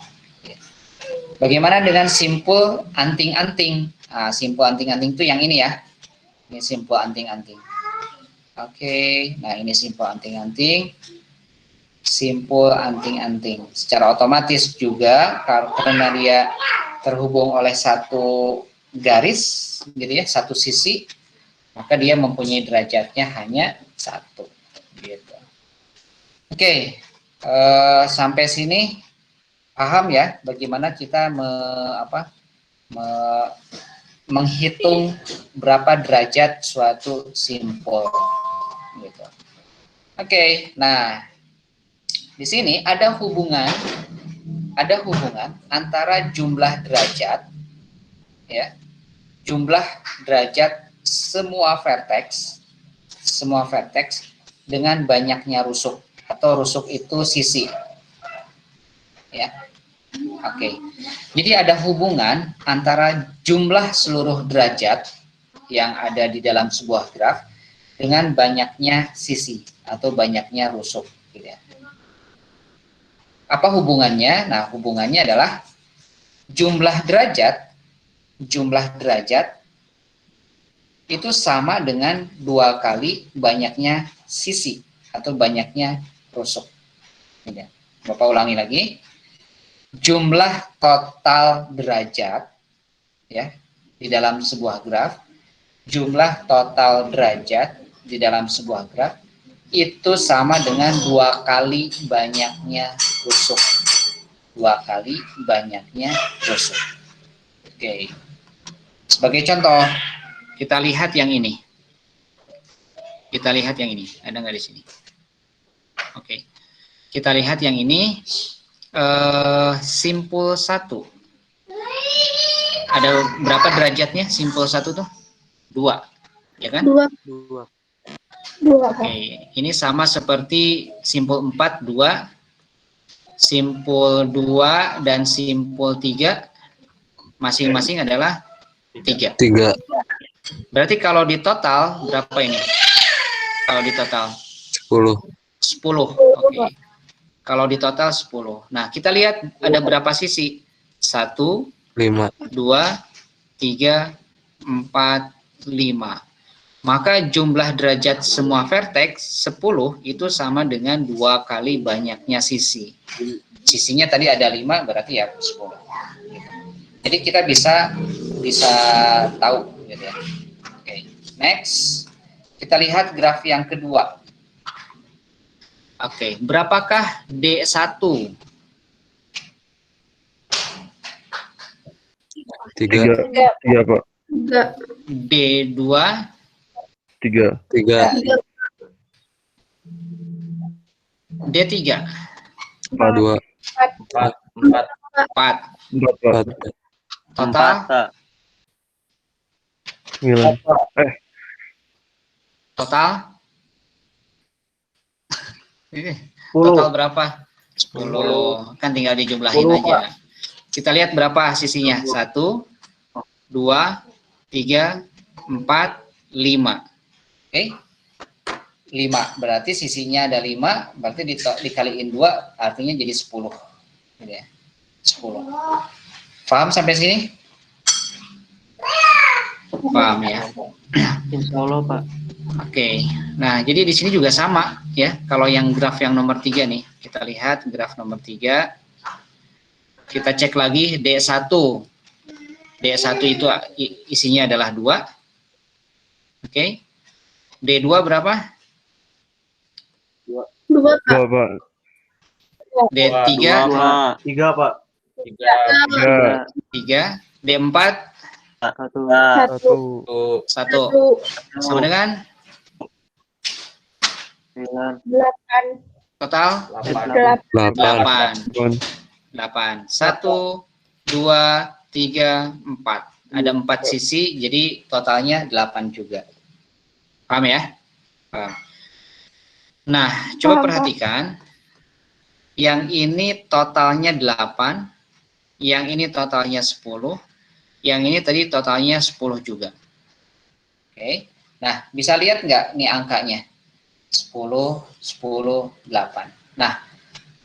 Bagaimana dengan simpul anting-anting? Nah, simpul anting-anting itu yang ini ya. Ini simpul anting-anting. Oke, nah ini simpul anting-anting. Simpul anting-anting. Secara otomatis juga karena dia terhubung oleh satu garis gitu ya, satu sisi, maka dia mempunyai derajatnya hanya 1 gitu. Oke, sampai sini paham ya bagaimana kita menghitung berapa derajat suatu simpul gitu. Oke, nah di sini ada hubungan antara jumlah derajat ya, jumlah derajat semua vertex dengan banyaknya rusuk, atau rusuk itu sisi ya. Oke, jadi ada hubungan antara jumlah seluruh derajat yang ada di dalam sebuah graf dengan banyaknya sisi atau banyaknya rusuk gitu ya. Apa hubungannya? Nah, hubungannya adalah jumlah derajat itu sama dengan 2 kali banyaknya sisi atau banyaknya rusuk. Gitu ya. Bapak ulangi lagi. Jumlah total derajat ya di dalam sebuah graf, jumlah total derajat di dalam sebuah graf itu sama dengan 2 kali banyaknya rusuk. 2 kali banyaknya rusuk. Oke. Sebagai contoh, kita lihat yang ini. Kita lihat yang ini. Ada nggak di sini? Oke. Kita lihat yang ini. Simpul 1. ada berapa derajatnya simpul 1 tuh? 2, ya kan? 2. 2, Pak. Oke, ini sama seperti simpul 4, 2, simpul 2 dan simpul 3 masing-masing adalah 3. 3. Berarti kalau di total berapa ini? Kalau di total 10. 10. Oke. Kalau di total 10. Nah, kita lihat ada berapa sisi? 1, 5. 2, 3, 4, 5. Maka jumlah derajat semua vertex 10 itu sama dengan 2 kali banyaknya sisi. Sisinya tadi ada 5, berarti ya 10. Jadi kita bisa tahu gitu ya. Oke, next. Kita lihat graf yang kedua. Oke, berapakah D1? 3. 3 Pak. 3. D2? 3. 3. D3? 2. 4. 4 Pak. Total? 9. Total? Total berapa? 10. Kan tinggal dijumlahin aja. Kita lihat berapa sisinya. 1, 2, 3, 4, 5. Oke. 5. Berarti sisinya ada 5. Berarti dikaliin 2 artinya jadi 10. Gitu ya. 10. Paham sampai sini? Paham ya? Insya Allah Pak. Oke, nah jadi di sini juga sama ya. Kalau yang graf yang nomor 3 nih, kita lihat graf nomor 3. Kita cek lagi D1. D1 itu isinya adalah 2. Oke. D2 berapa? 2, Pak. 2 Pak. D3 3 Pak. 3. 3. D4 1. 1. 1. Sama dengan 8. total 8. 8. 8. 1, 2, 3, 4. Ada 4 sisi, jadi totalnya 8 juga. Paham ya? Paham. Nah, coba Paham, perhatikan. Yang ini totalnya 8, yang ini totalnya 10, yang ini tadi totalnya 10 juga. Oke. Nah, bisa lihat nggak nih angkanya? 10, 10, 8. Nah,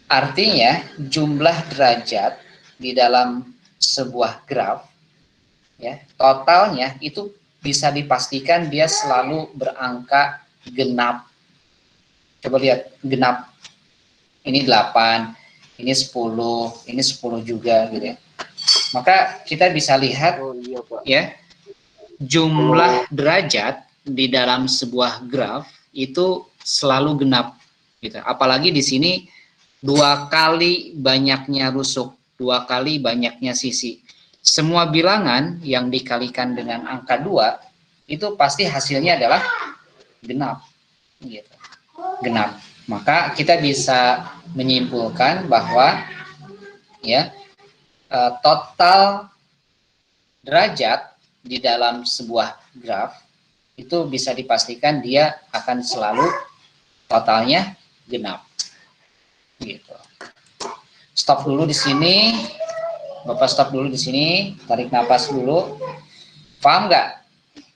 artinya jumlah derajat di dalam sebuah graf ya, totalnya itu bisa dipastikan dia selalu berangka genap. Coba lihat genap. Ini 8, ini 10, ini 10 juga gitu ya. Maka kita bisa lihat ya, jumlah derajat di dalam sebuah graf itu selalu genap gitu. Apalagi di sini 2 kali banyaknya rusuk, 2 kali banyaknya sisi. Semua bilangan yang dikalikan dengan angka 2 itu pasti hasilnya adalah genap gitu. Genap. Maka kita bisa menyimpulkan bahwa ya total derajat di dalam sebuah graf itu bisa dipastikan dia akan selalu totalnya genap. Gitu. Stop dulu di sini. Bapak stop dulu di sini, tarik napas dulu. Paham nggak?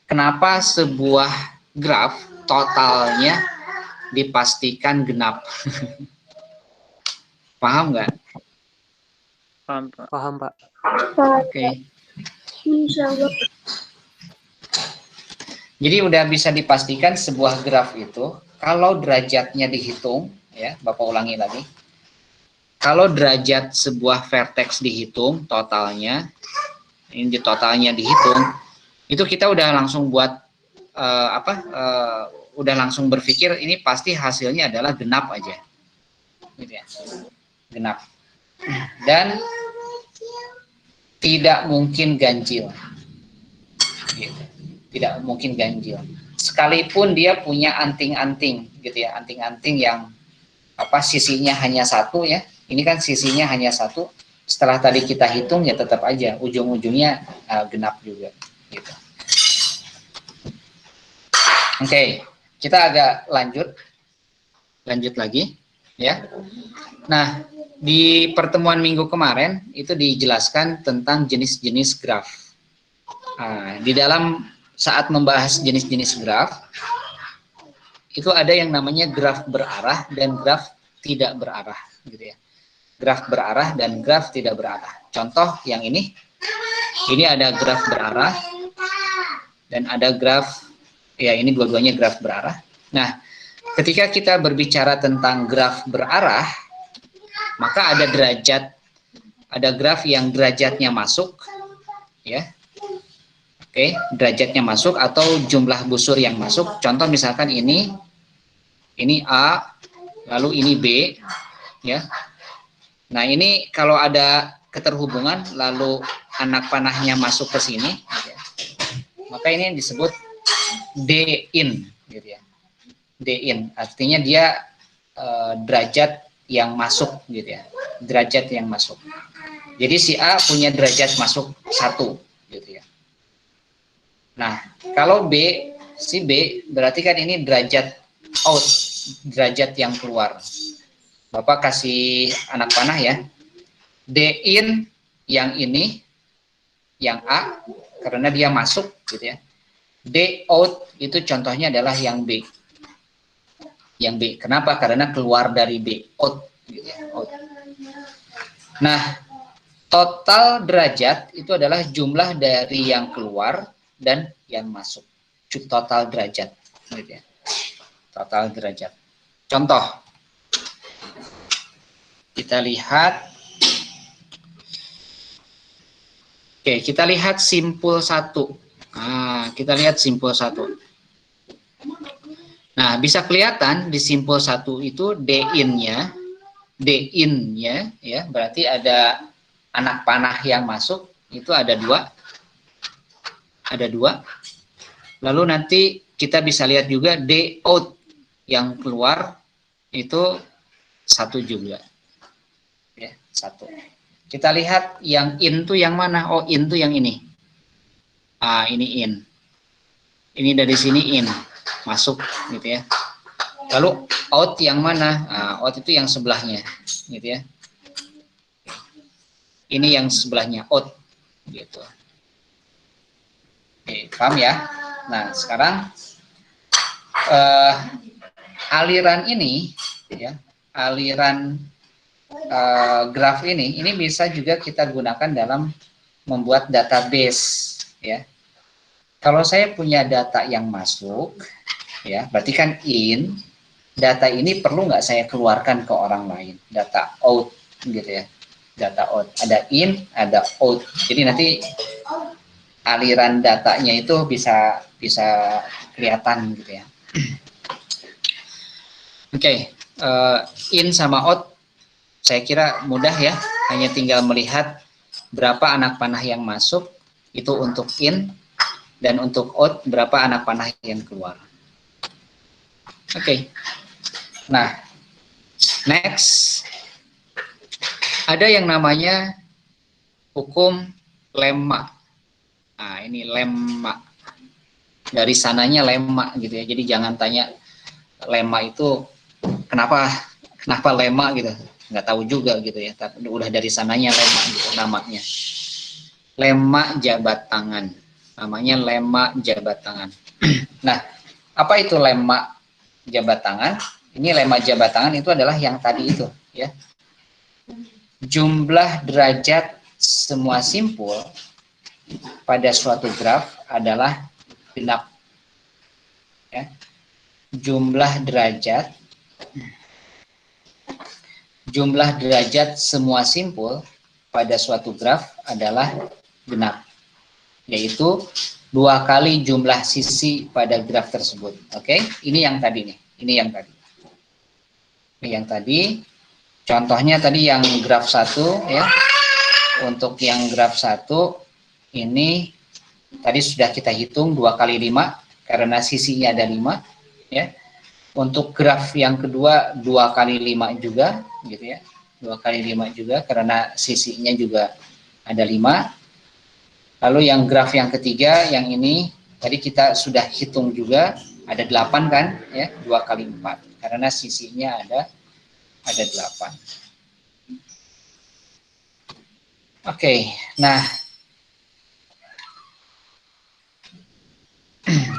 Kenapa sebuah graf totalnya dipastikan genap? Paham nggak? Paham Pak. Oke. Insya Allah. Jadi udah bisa dipastikan sebuah graf itu kalau derajatnya dihitung, ya, Bapak ulangi lagi. Kalau derajat sebuah vertex dihitung totalnya, ini totalnya dihitung, itu kita udah langsung buat udah langsung berpikir ini pasti hasilnya adalah genap aja, gitu ya, genap, dan tidak mungkin ganjil, gitu. Tidak mungkin ganjil. Sekalipun dia punya anting-anting, gitu ya, anting-anting yang sisinya hanya 1 ya. Ini kan sisinya hanya 1, setelah tadi kita hitung ya tetap aja ujung-ujungnya genap juga gitu. Oke, kita agak lanjut lagi ya. Nah, di pertemuan minggu kemarin itu dijelaskan tentang jenis-jenis graf. Di dalam saat membahas jenis-jenis graf itu ada yang namanya graf berarah dan graf tidak berarah gitu ya. Graf berarah dan graf tidak berarah. Contoh yang ini ada graf berarah dan ada graf, ya ini dua-duanya graf berarah. Nah, ketika kita berbicara tentang graf berarah, maka ada derajat, ada graf yang derajatnya masuk, ya. Oke, derajatnya masuk atau jumlah busur yang masuk. Contoh misalkan ini A, lalu ini B, ya. Nah, ini kalau ada keterhubungan lalu anak panahnya masuk ke sini, ya, maka ini disebut D-in, gitu ya. D-in, artinya dia derajat yang masuk, gitu ya. Derajat yang masuk. Jadi si A punya derajat masuk 1, gitu ya. Nah, kalau si B berarti kan ini derajat out, derajat yang keluar. Bapak kasih anak panah ya. D-in yang ini, yang A, karena dia masuk gitu ya. D-out itu contohnya adalah yang B. Yang B. Kenapa? Karena keluar dari B. Out. Gitu ya. Out. Nah, total derajat itu adalah jumlah dari yang keluar dan yang masuk. Total derajat. Gitu ya. Total derajat. Contoh. Kita lihat. Oke, kita lihat simpul 1. Nah, kita lihat simpul 1. Nah, bisa kelihatan di simpul 1 itu D-in-nya ya, berarti ada anak panah yang masuk, itu ada 2. Ada 2. Lalu nanti kita bisa lihat juga D-out yang keluar itu 1 juga. Ya, 1. Kita lihat yang in tuh yang mana? Oh, in tuh yang ini. Ini in. Ini dari sini in, masuk gitu ya. Lalu out yang mana? Out itu yang sebelahnya, gitu ya. Ini yang sebelahnya out, gitu. Oke, paham ya? Nah, sekarang aliran ini, ya, aliran graf ini bisa juga kita gunakan dalam membuat database, ya. Kalau saya punya data yang masuk, ya, berarti kan in, data ini perlu nggak saya keluarkan ke orang lain, data out, gitu ya, data out, ada in, ada out, jadi nanti aliran datanya itu bisa kelihatan, gitu ya. Oke, in sama out saya kira mudah ya, hanya tinggal melihat berapa anak panah yang masuk itu untuk in, dan untuk out berapa anak panah yang keluar. Oke. Nah, next ada yang namanya hukum lemma. Nah, ini lemma. Dari sananya lemma gitu ya. Jadi jangan tanya lemma itu kenapa lemma gitu. Nggak tahu juga gitu ya. Tapi udah dari sananya lemma gitu namanya. Lemma jabat tangan. Namanya lemma jabat tangan. Nah, apa itu lemma jabat tangan? Ini lemma jabat tangan itu adalah yang tadi itu, ya. Jumlah derajat semua simpul pada suatu graf adalah genap. Ya. Jumlah derajat semua simpul pada suatu graf adalah genap, yaitu 2 kali jumlah sisi pada graf tersebut. Oke, ini yang tadi nih. Ini yang tadi. Ini yang tadi. Contohnya tadi yang graf 1 ya. Untuk yang graf 1 ini tadi sudah kita hitung 2 kali 5 karena sisinya ada 5 ya. Untuk graf yang kedua 2 kali 5 juga gitu ya. 2 kali 5 juga karena sisinya juga ada 5. Lalu yang graf yang ketiga, yang ini tadi kita sudah hitung juga ada 8 kan, ya, 2 kali 4 karena sisinya ada 8. Oke, nah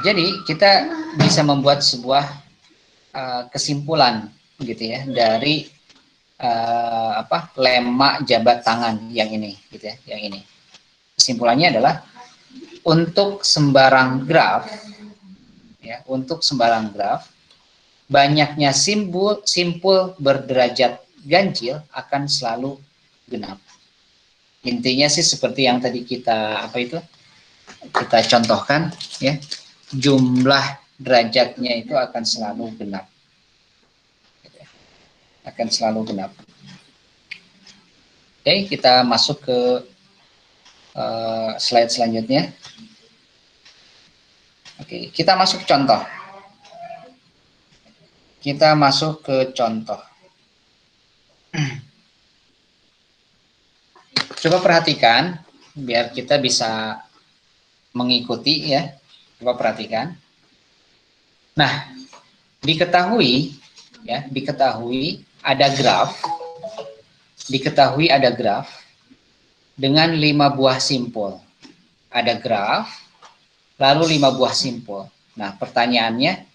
jadi kita bisa membuat sebuah kesimpulan gitu ya dari lemma jabat tangan yang ini gitu ya, yang ini. Kesimpulannya adalah untuk sembarang graf ya, untuk sembarang graf banyaknya simpul berderajat ganjil akan selalu genap. Intinya sih seperti yang tadi kita kita contohkan ya, jumlah derajatnya itu akan selalu genap. Akan selalu genap. Oke, kita masuk ke slide selanjutnya. Oke, kita masuk contoh. Kita masuk ke contoh. Coba perhatikan biar kita bisa mengikuti ya. Coba perhatikan. Nah, diketahui ada graf. Diketahui ada graf dengan 5 buah simpul. Ada graf, lalu 5 buah simpul. Nah, pertanyaannya,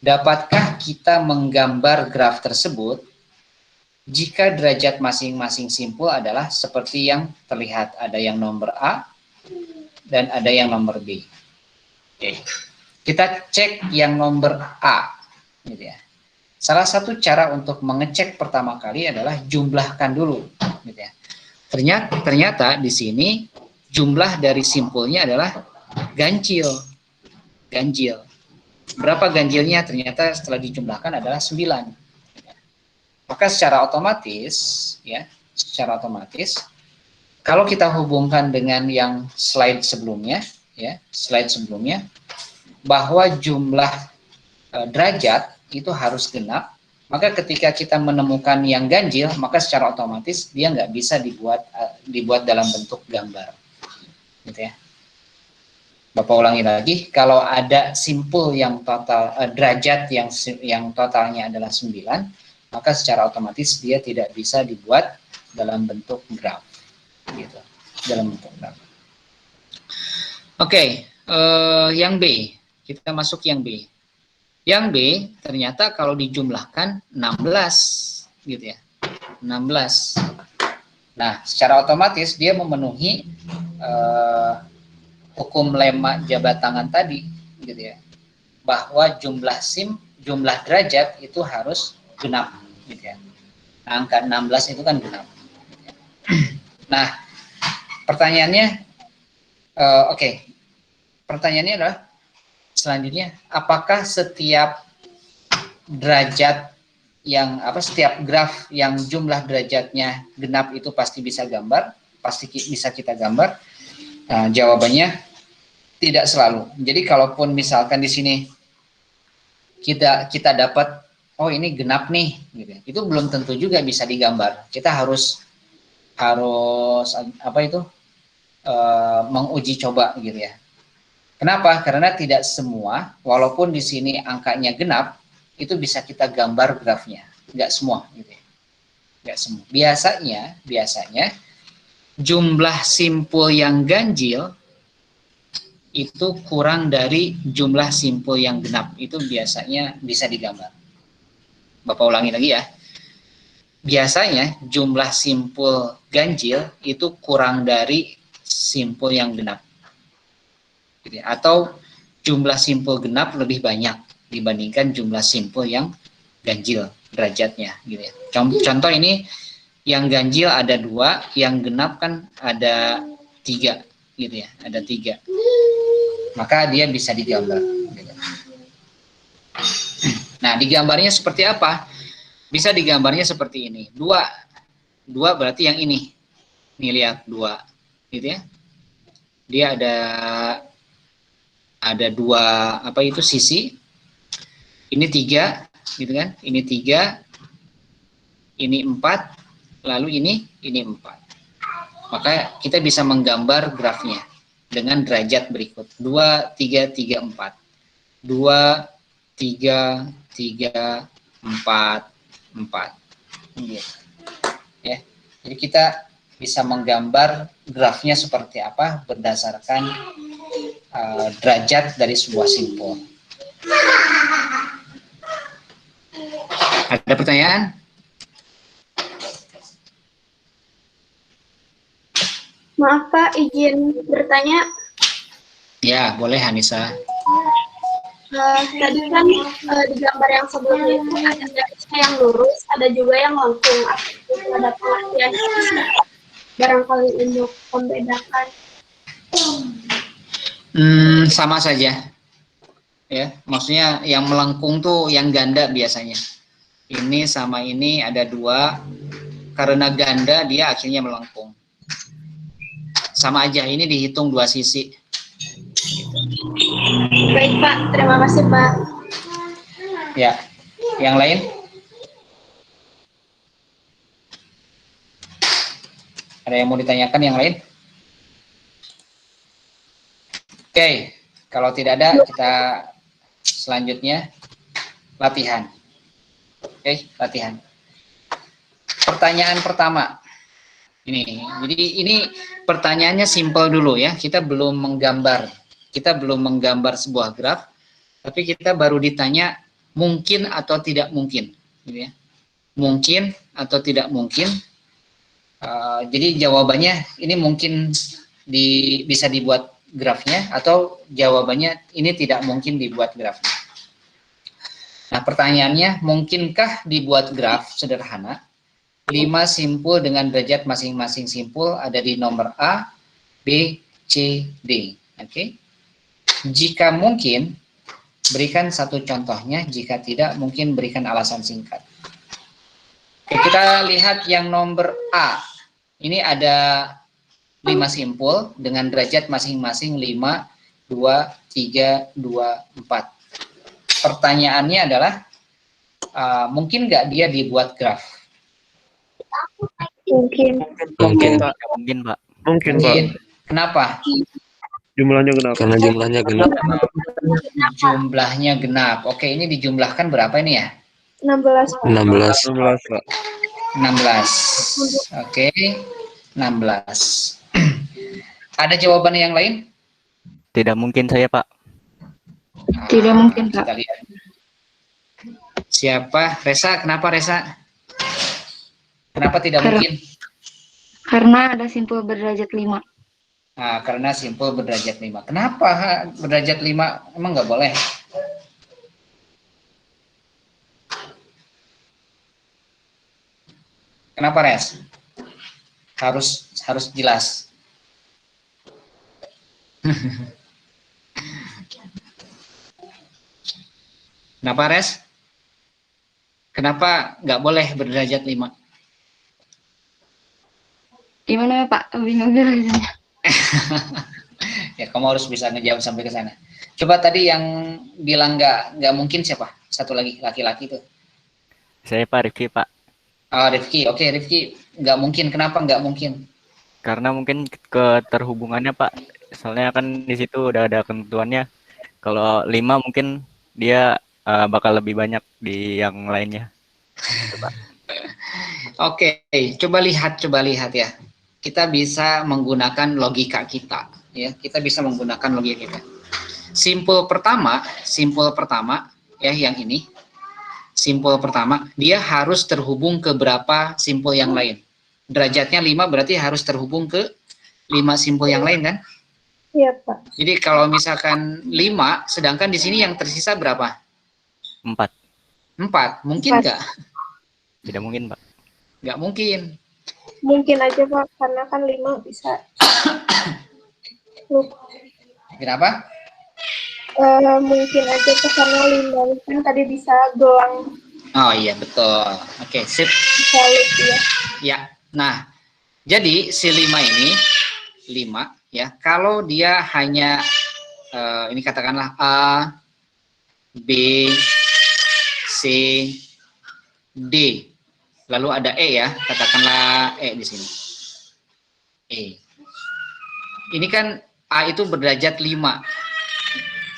dapatkah kita menggambar graf tersebut jika derajat masing-masing simpul adalah seperti yang terlihat? Ada yang nomor A dan ada yang nomor B. Oke. Kita cek yang nomor A. Gitu ya. Salah satu cara untuk mengecek pertama kali adalah jumlahkan dulu. Gitu ya. Ternyata di sini jumlah dari simpulnya adalah ganjil. Ganjil. Berapa ganjilnya? Ternyata setelah dijumlahkan adalah 9. Maka secara otomatis kalau kita hubungkan dengan yang slide sebelumnya bahwa jumlah derajat itu harus genap, maka ketika kita menemukan yang ganjil, maka secara otomatis dia nggak bisa dibuat dalam bentuk gambar, gitu ya. Bapak ulangi lagi, kalau ada simpul yang total derajat yang totalnya adalah 9, maka secara otomatis dia tidak bisa dibuat dalam bentuk graf, gitu, dalam bentuk graf. Oke, yang B, kita masuk yang B. Yang B ternyata kalau dijumlahkan 16, gitu ya, 16. Nah, secara otomatis dia memenuhi hukum lemma jabat tangan tadi, gitu ya, bahwa jumlah derajat itu harus genap, gitu ya. Nah, angka 16 itu kan genap. Nah, pertanyaannya, pertanyaannya adalah selanjutnya, apakah setiap derajat setiap graf yang jumlah derajatnya genap itu pasti bisa bisa kita gambar? Nah, jawabannya tidak selalu. Jadi kalaupun misalkan di sini kita dapat, oh ini genap nih, gitu, itu belum tentu juga bisa digambar. Kita harus menguji coba, gitu ya. Kenapa? Karena tidak semua, walaupun di sini angkanya genap, itu bisa kita gambar grafnya. Nggak semua, gitu ya. Nggak semua. Biasanya jumlah simpul yang ganjil itu kurang dari jumlah simpul yang genap. Itu biasanya bisa digambar. Bapak ulangi lagi ya. Biasanya jumlah simpul ganjil itu kurang dari simpul yang genap. Atau jumlah simpul genap lebih banyak dibandingkan jumlah simpul yang ganjil derajatnya, gitu ya. Contoh ini yang ganjil ada 2, yang genap kan ada 3, gitu ya, ada 3. Maka dia bisa digambar, gitu. Nah, digambarnya seperti apa? Bisa digambarnya seperti ini. 2 berarti yang ini. Nih lihat 2, gitu ya. Dia ada 2 sisi. Ini 3, gitu kan? Ini 3, ini 4, lalu ini 4. Maka kita bisa menggambar grafnya dengan derajat berikut. 2, 3, 3, 4. 2, 3, 3, 4, 4. Gitu. Ya. Jadi kita bisa menggambar grafnya seperti apa berdasarkan derajat dari sebuah simpul. Ada pertanyaan? Maaf Pak, izin bertanya. Ya, boleh Hanisa. Tadi kan di gambar yang sebelumnya itu ada garisnya yang lurus, ada juga yang lengkung. Apakah ada pengertian barangkali untuk membedakan? Sama saja. Ya, maksudnya yang melengkung tuh yang ganda biasanya. Ini sama ini ada 2. Karena ganda dia akhirnya melengkung. Sama aja, ini dihitung 2 sisi. Baik Pak, terima kasih Pak. Ya, yang lain? Ada yang mau ditanyakan yang lain? Oke, kalau tidak ada kita selanjutnya latihan. Oke, latihan. Pertanyaan pertama. Jadi ini pertanyaannya simpel dulu ya. Kita belum menggambar sebuah graf, tapi kita baru ditanya mungkin atau tidak mungkin, gitu ya. Mungkin atau tidak mungkin. Jadi jawabannya ini mungkin bisa dibuat grafnya, atau jawabannya ini tidak mungkin dibuat grafnya. Nah, pertanyaannya, mungkinkah dibuat graf sederhana 5 simpul dengan derajat masing-masing simpul ada di nomor A, B, C, D. Oke. Jika mungkin, berikan satu contohnya. Jika tidak, mungkin berikan alasan singkat. Oke, kita lihat yang nomor A. Ini ada 5 simpul dengan derajat masing-masing 5, 2, 3, 2, 4. Pertanyaannya adalah, mungkin nggak dia dibuat graf? Mungkin. Mungkin. Pak. Mungkin, Pak. Mungkin Pak. Kenapa? Jumlahnya genap. Karena jumlahnya genap. Jumlahnya genap. Oke, ini dijumlahkan berapa ini ya? 16 Pak. 16. 16 Pak. 16. Oke, 16. Ada jawaban yang lain? Tidak mungkin saya, Pak. Tidak mungkin, Pak. Kita lihat. Siapa? Resa, kenapa Resa? Kenapa tidak mungkin? Karena ada simpul berderajat 5. Nah, karena simpul berderajat 5. Kenapa berderajat 5? Emang nggak boleh? Kenapa, Res? Harus jelas. Kenapa, Res? Kenapa nggak boleh berderajat 5? Gimana ya, Pak? Bingung rasanya. Ya, kamu harus bisa ngejawab sampai ke sana. Coba tadi yang bilang nggak mungkin siapa? Satu lagi, laki-laki itu. Saya, Pak, Rifki, Pak. Oh, Rifki. Oke, Rifki. Nggak mungkin. Kenapa nggak mungkin? Karena mungkin keterhubungannya, Pak. Soalnya kan di situ udah ada ketentuannya. Kalau 5 mungkin dia bakal lebih banyak di yang lainnya. Oke, coba lihat ya. Kita bisa menggunakan logika kita, ya. Kita bisa menggunakan logika kita. Simpul pertama ya, yang ini. Simpul pertama, dia harus terhubung ke berapa simpul yang lain. Derajatnya 5 berarti harus terhubung ke 5 simpul yang lain kan? Iya Pak. Jadi kalau misalkan 5, sedangkan di sini yang tersisa berapa? 4. 4, mungkin nggak? Tidak mungkin, Pak. Nggak mungkin. Mungkin aja Pak, karena kan 5 bisa. Kenapa? Mungkin aja ke sana 5 kan tadi bisa gelang Oh iya, betul. Oke, sip. valid ya. Ya, nah, jadi si 5 ini, 5, ya, kalau dia hanya, ini katakanlah A, B, C, D, lalu ada E ya, katakanlah E di sini. E. Ini kan A itu berderajat 5.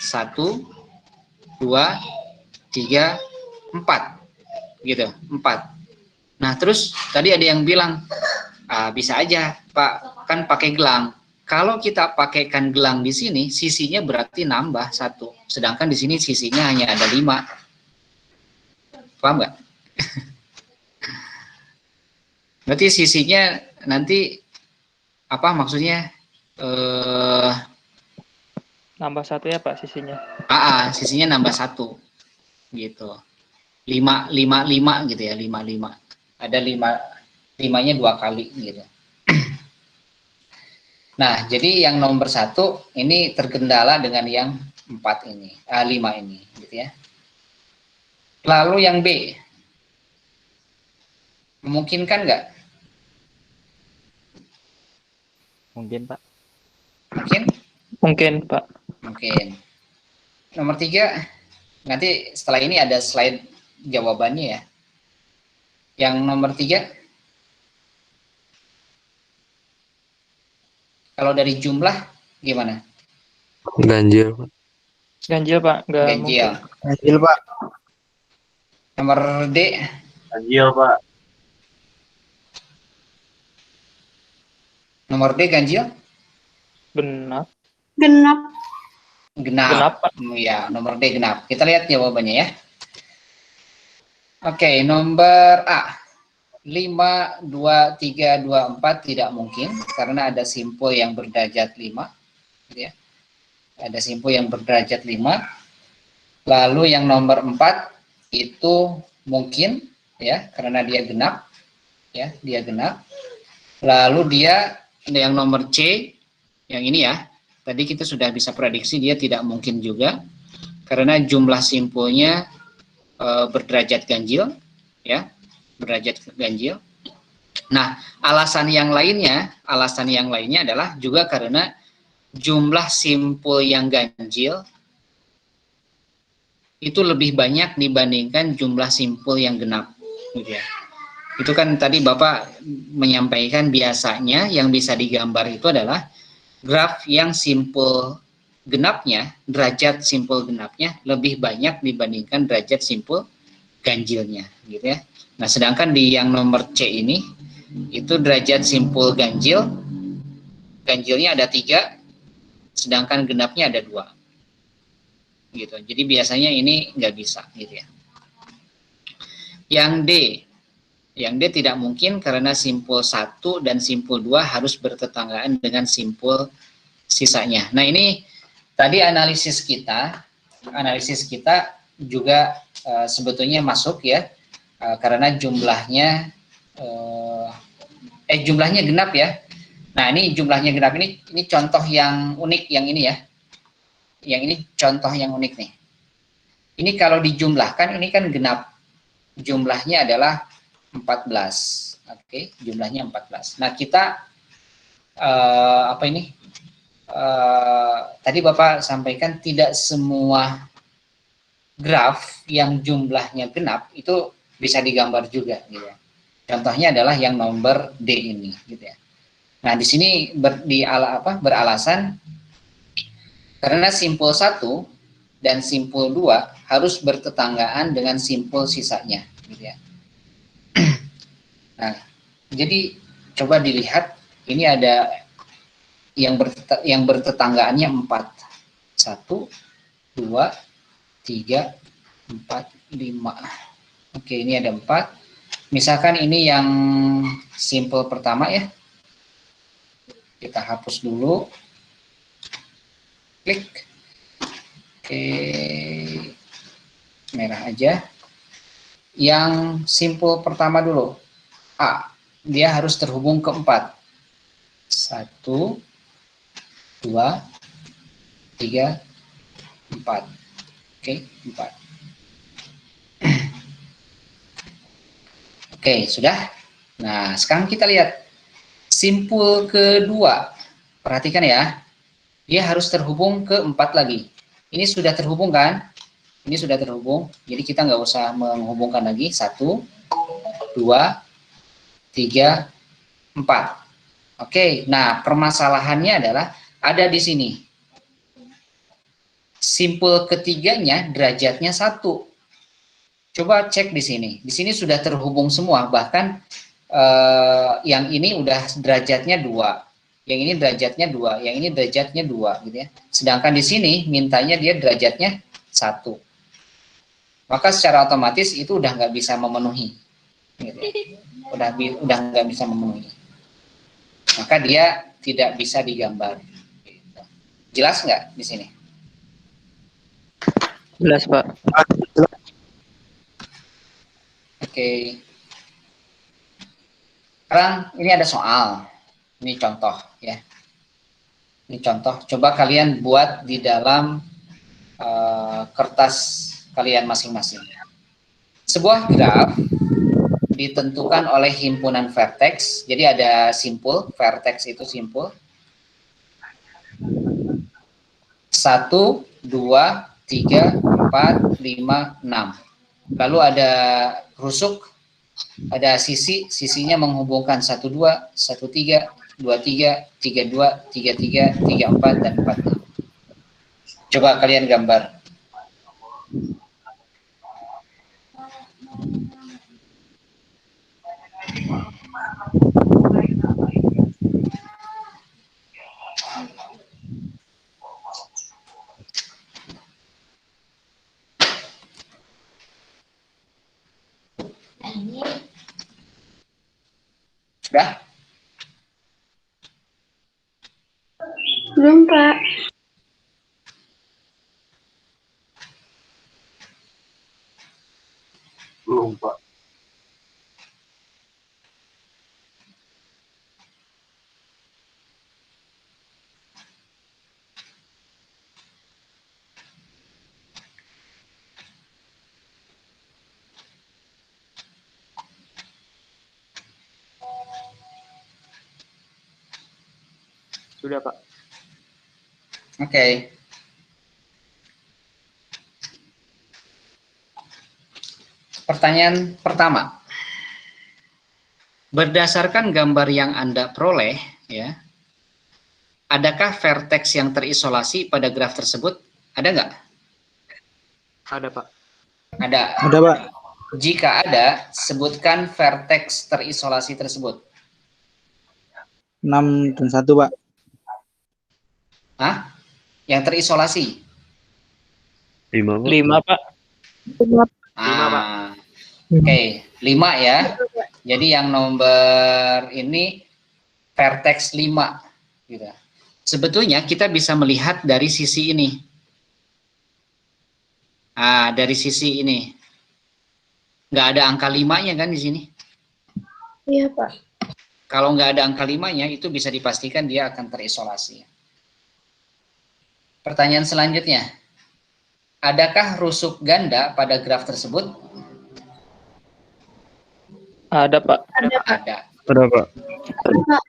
1, 2, 3, 4. Gitu, 4. Nah, terus tadi ada yang bilang, bisa aja, Pak, kan pakai gelang. Kalau kita pakaikan gelang di sini, sisinya berarti nambah 1. Sedangkan di sini sisinya hanya ada 5. Paham nggak? Berarti sisinya nanti, apa maksudnya? Nambah 1 ya Pak sisinya. Sisinya nambah 1. Gitu. 5 gitu ya, 5. Ada 5-nya 2 kali gitu. Nah, jadi yang nomor 1 ini terkendala dengan yang 4 ini, 5 ini gitu ya. Lalu yang B. Memungkinkan nggak? Mungkin, Pak. Mungkin? Mungkin Pak. Mungkin. Nomor 3, nanti setelah ini ada slide jawabannya ya. Yang nomor 3, kalau dari jumlah gimana? Ganjil, Pak. Ganjil Pak, nggak Ganjil. mungkin. Ganjil, Pak. Nomor D, Ganjil, Pak. nomor D ganjil? Genap. Genap. Genap. Genap, Pak. Ya, nomor D genap. Kita lihat jawabannya ya. Oke, nomor A. 5, 2, 3, 2, 4 tidak mungkin karena ada simpul yang berderajat 5. Gitu ya. Ada simpul yang berderajat 5. Lalu yang nomor 4 itu mungkin ya karena dia genap. Ya, dia genap. Lalu dia yang nomor C yang ini ya. Tadi kita sudah bisa prediksi dia tidak mungkin juga karena jumlah simpulnya berderajat ganjil ya, berderajat ganjil. Nah, alasan yang lainnya adalah juga karena jumlah simpul yang ganjil itu lebih banyak dibandingkan jumlah simpul yang genap gitu ya. Itu kan tadi Bapak menyampaikan biasanya yang bisa digambar itu adalah graf yang simpul genapnya, derajat simpul genapnya lebih banyak dibandingkan derajat simpul ganjilnya gitu ya. Nah, sedangkan di yang nomor C ini itu derajat simpul ganjilnya ada 3, sedangkan genapnya ada 2 gitu. Jadi biasanya ini nggak bisa gitu ya. Yang D tidak mungkin karena simpul 1 dan simpul 2 harus bertetanggaan dengan simpul sisanya. Nah, ini tadi analisis kita juga sebetulnya masuk ya, karena jumlahnya jumlahnya genap ya. Nah, ini jumlahnya genap ini contoh yang unik yang ini ya. Yang ini contoh yang unik nih. Ini kalau dijumlahkan ini kan genap. Jumlahnya adalah 14. Oke, jumlahnya 14. Nah, kita tadi Bapak sampaikan tidak semua graf yang jumlahnya genap itu bisa digambar juga gitu ya. Contohnya adalah yang nomor D ini gitu ya. Nah, di sini beralasan karena simpul 1 dan simpul 2 harus bertetanggaan dengan simpul sisanya gitu ya. Nah, jadi coba dilihat ini ada yang bertetanggaannya 4. 1, 2, 3, 4, 5. Oke, ini ada 4. Misalkan ini yang simpul pertama ya. Kita hapus dulu. Klik. Oke. Merah aja. Yang simpul pertama dulu. A. Dia harus terhubung ke 4. 1, 2, 3, 4. Oke, 4. Oke, sudah. Nah, sekarang kita lihat simpul kedua. Perhatikan ya. Dia harus terhubung ke 4 lagi. Ini sudah terhubung kan? Ini sudah terhubung, jadi kita nggak usah menghubungkan lagi. 1, 2, 3, 4. Oke, nah permasalahannya adalah ada di sini. Simpul ketiganya derajatnya 1. Coba cek di sini. Di sini sudah terhubung semua, bahkan yang ini udah derajatnya 2. Yang ini derajatnya 2, yang ini derajatnya 2 gitu ya. Sedangkan di sini mintanya dia derajatnya 1. Maka secara otomatis itu udah nggak bisa memenuhi. Gitu ya. Udah nggak bisa memenuhi. Maka dia tidak bisa digambar. Gitu. Jelas nggak di sini? Jelas, Pak. Oke. Sekarang ini ada soal. Ini contoh ya. Ini contoh. Coba kalian buat di dalam kertas kalian masing-masing. Sebuah graf ditentukan oleh himpunan vertex. Jadi ada simpul, vertex itu simpul. 1, 2, 3, 4, 5, 6. Lalu ada rusuk, ada sisinya menghubungkan 1, 2, 1, 3, 2, 3, 3, 2, 3, 3, 3, 4, dan 4. Coba kalian gambar. Sudah? Belum, Pak. Belum, Pak. Sudah, Pak. Oke. Pertanyaan pertama. Berdasarkan gambar yang Anda peroleh, ya, adakah vertex yang terisolasi pada graf tersebut? Ada nggak? Ada, Pak. Ada. Ada, Pak. Jika ada, sebutkan vertex terisolasi tersebut. 6 dan 1, Pak. Hah? Yang terisolasi? 5, Pak. 5, Pak. Ah, Oke, 5 ya. Jadi yang nomor ini vertex 5. Gitu. Sebetulnya kita bisa melihat dari sisi ini. Dari sisi ini. Nggak ada angka 5-nya kan di sini. Iya, Pak. Kalau nggak ada angka 5-nya, itu bisa dipastikan dia akan terisolasi. Pertanyaan selanjutnya. Adakah rusuk ganda pada graf tersebut? Ada, Pak. Ada. Ada, Pak.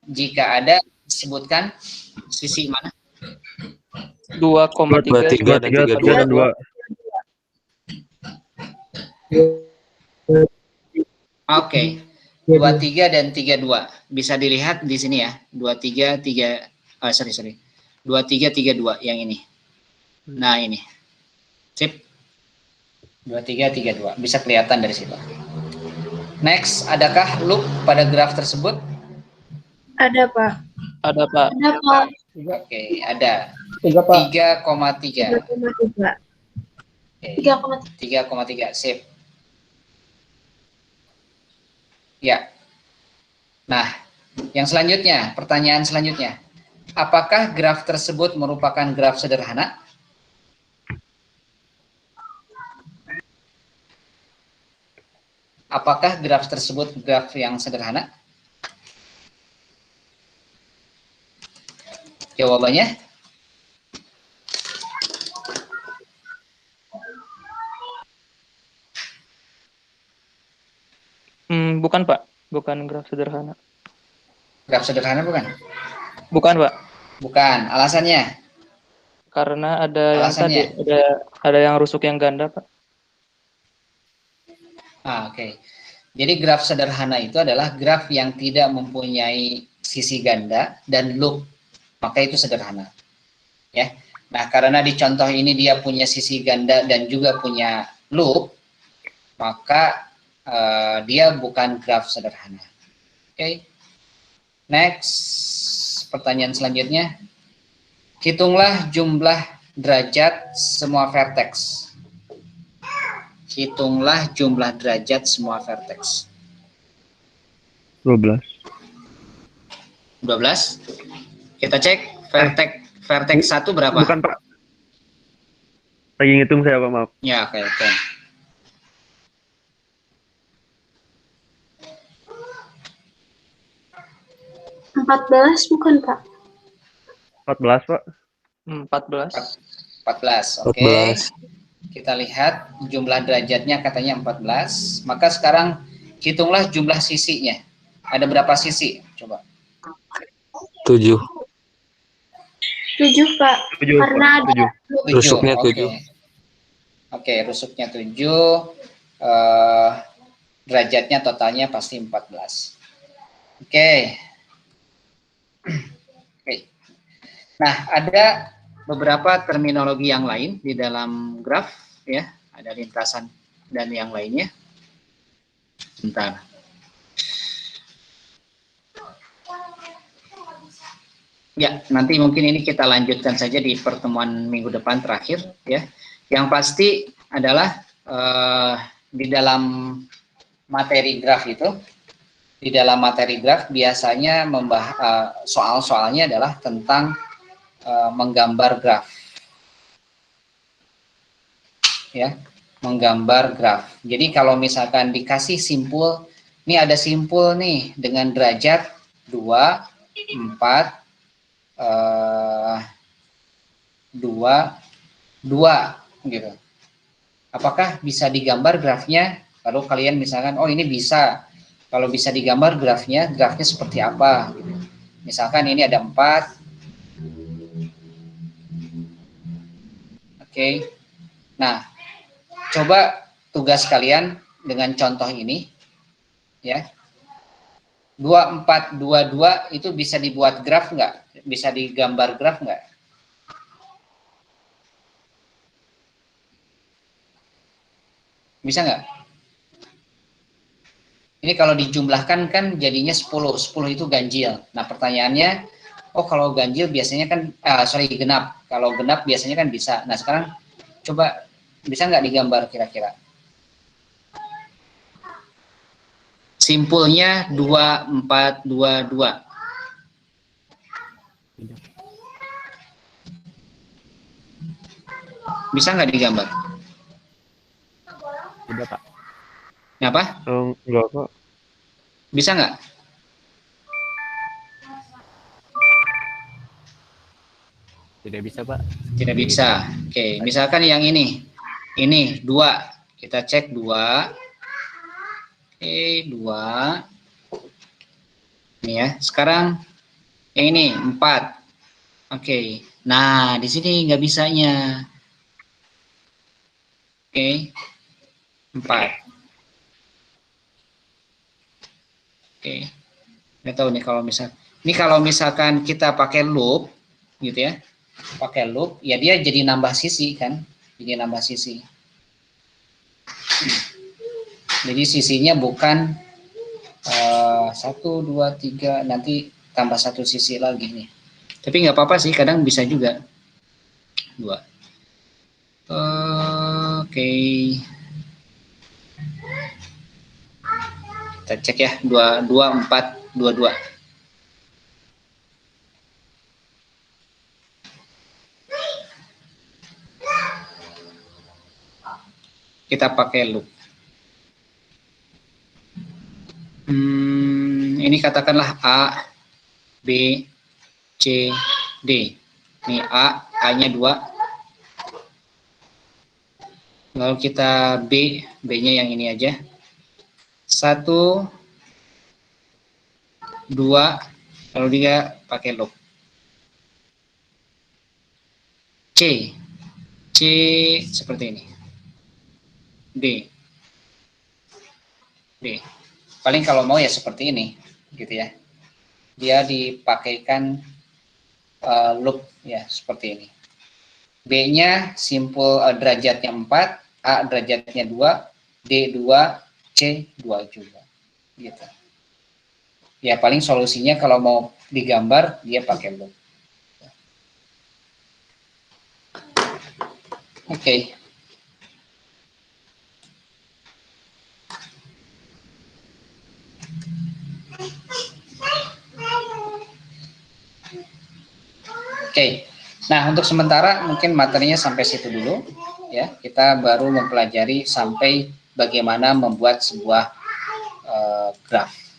Jika ada, sebutkan sisi mana? 2,3. 23 dan 3 dan 2. Oke. 23 dan 32. Bisa dilihat di sini ya. 23, 3, sorry. 23, 32 yang ini. Nah ini. Sip. 23, 32. Bisa kelihatan dari situ. Next, adakah loop pada graf tersebut? Ada, Pak. Ada, Pak. Ada, Pak. Oke, ada. 3, Pak. 3,3. 3,3. Oke, 3,3. 3,3. Sip. Ya. Nah, yang selanjutnya, pertanyaan selanjutnya. Apakah graf tersebut merupakan graf sederhana? Apakah graf tersebut graf yang sederhana? Jawabannya? Bukan, Pak. Bukan graf sederhana. Graf sederhana bukan? Bukan, Pak. Bukan. Alasannya? Karena ada yang tadi, Alasannya? ada yang rusuk yang ganda, Pak. Oke. Jadi graf sederhana itu adalah graf yang tidak mempunyai sisi ganda dan loop, maka itu sederhana. Ya. Nah, karena di contoh ini dia punya sisi ganda dan juga punya loop, maka dia bukan graf sederhana. Oke. Next, pertanyaan selanjutnya. Hitunglah jumlah derajat semua vertex. Hitunglah jumlah derajat semua vertex. 12. 12. Kita cek vertex 1 berapa? Bukan, Pak. Lagi ngitung saya, Pak, maaf. Ya, oke. 14 bukan, Pak? 14, Pak. 14. 14. Oke. 14. Kita lihat jumlah derajatnya katanya 14. Maka sekarang hitunglah jumlah sisinya. Ada berapa sisi? Coba. 7. 7, Pak. 7, Karena Pak. ada 7. Rusuknya Oke. 7. Oke, rusuknya 7. Derajatnya totalnya pasti 14. Oke. Nah, ada beberapa terminologi yang lain di dalam graf, ya. Ada lintasan dan yang lainnya. Bentar. Ya, nanti mungkin ini kita lanjutkan saja di pertemuan minggu depan terakhir, ya. Yang pasti adalah di dalam materi graf itu, di dalam materi graf biasanya soal-soalnya adalah tentang menggambar graf, ya, menggambar graf. Jadi kalau misalkan dikasih simpul, ini ada simpul nih dengan derajat 2, 4, 2 gitu. Apakah bisa digambar grafnya? Lalu kalian misalkan, oh ini bisa. Kalau bisa digambar grafnya seperti apa? Gitu. Misalkan ini ada 4. Oke. Nah, coba tugas kalian dengan contoh ini, ya. 2, 4, 2, 2 itu bisa dibuat graf nggak? Bisa digambar graf nggak? Bisa nggak? Ini kalau dijumlahkan kan jadinya 10. 10 itu ganjil. Nah, pertanyaannya, oh kalau ganjil biasanya kan, genap. Kalau genap biasanya kan bisa. Nah, sekarang coba bisa nggak digambar kira-kira? Simpulnya 2, 4, 2, 2. Bisa nggak digambar? Tidak, Pak. Apa? Enggak, Pak. Bisa nggak? Tidak bisa, Pak. Tidak bisa. Oke, misalkan yang ini 2. Kita cek 2. Oke, 2. Ini ya. Sekarang yang ini 4. Oke. Nah, di sini nggak bisanya. Oke. 4. Oke. Nggak tahu nih kalau misalkan kita pakai loop gitu ya. Pakai loop, ya dia jadi nambah sisi kan. Jadi nambah sisi. Jadi sisinya bukan 1, 2, 3, nanti tambah 1 sisi lagi nih. Tapi nggak apa-apa sih, kadang bisa juga 2. Oke. Kita cek ya, 2, 4, 2, 2. Kita pakai loop. Ini katakanlah A, B, C, D. Ini A-nya 2. Lalu kita B-nya yang ini aja. 1, 2, lalu dia pakai loop. C, C seperti ini, D. Paling kalau mau ya seperti ini, gitu ya. Dia dipakaikan loop ya seperti ini. B-nya simpul derajatnya 4, A derajatnya 2, D 2, C 2 juga. Gitu. Ya paling solusinya kalau mau digambar dia pakai loop. Oke. Oke, nah untuk sementara mungkin materinya sampai situ dulu ya. Kita baru mempelajari sampai bagaimana membuat sebuah graf.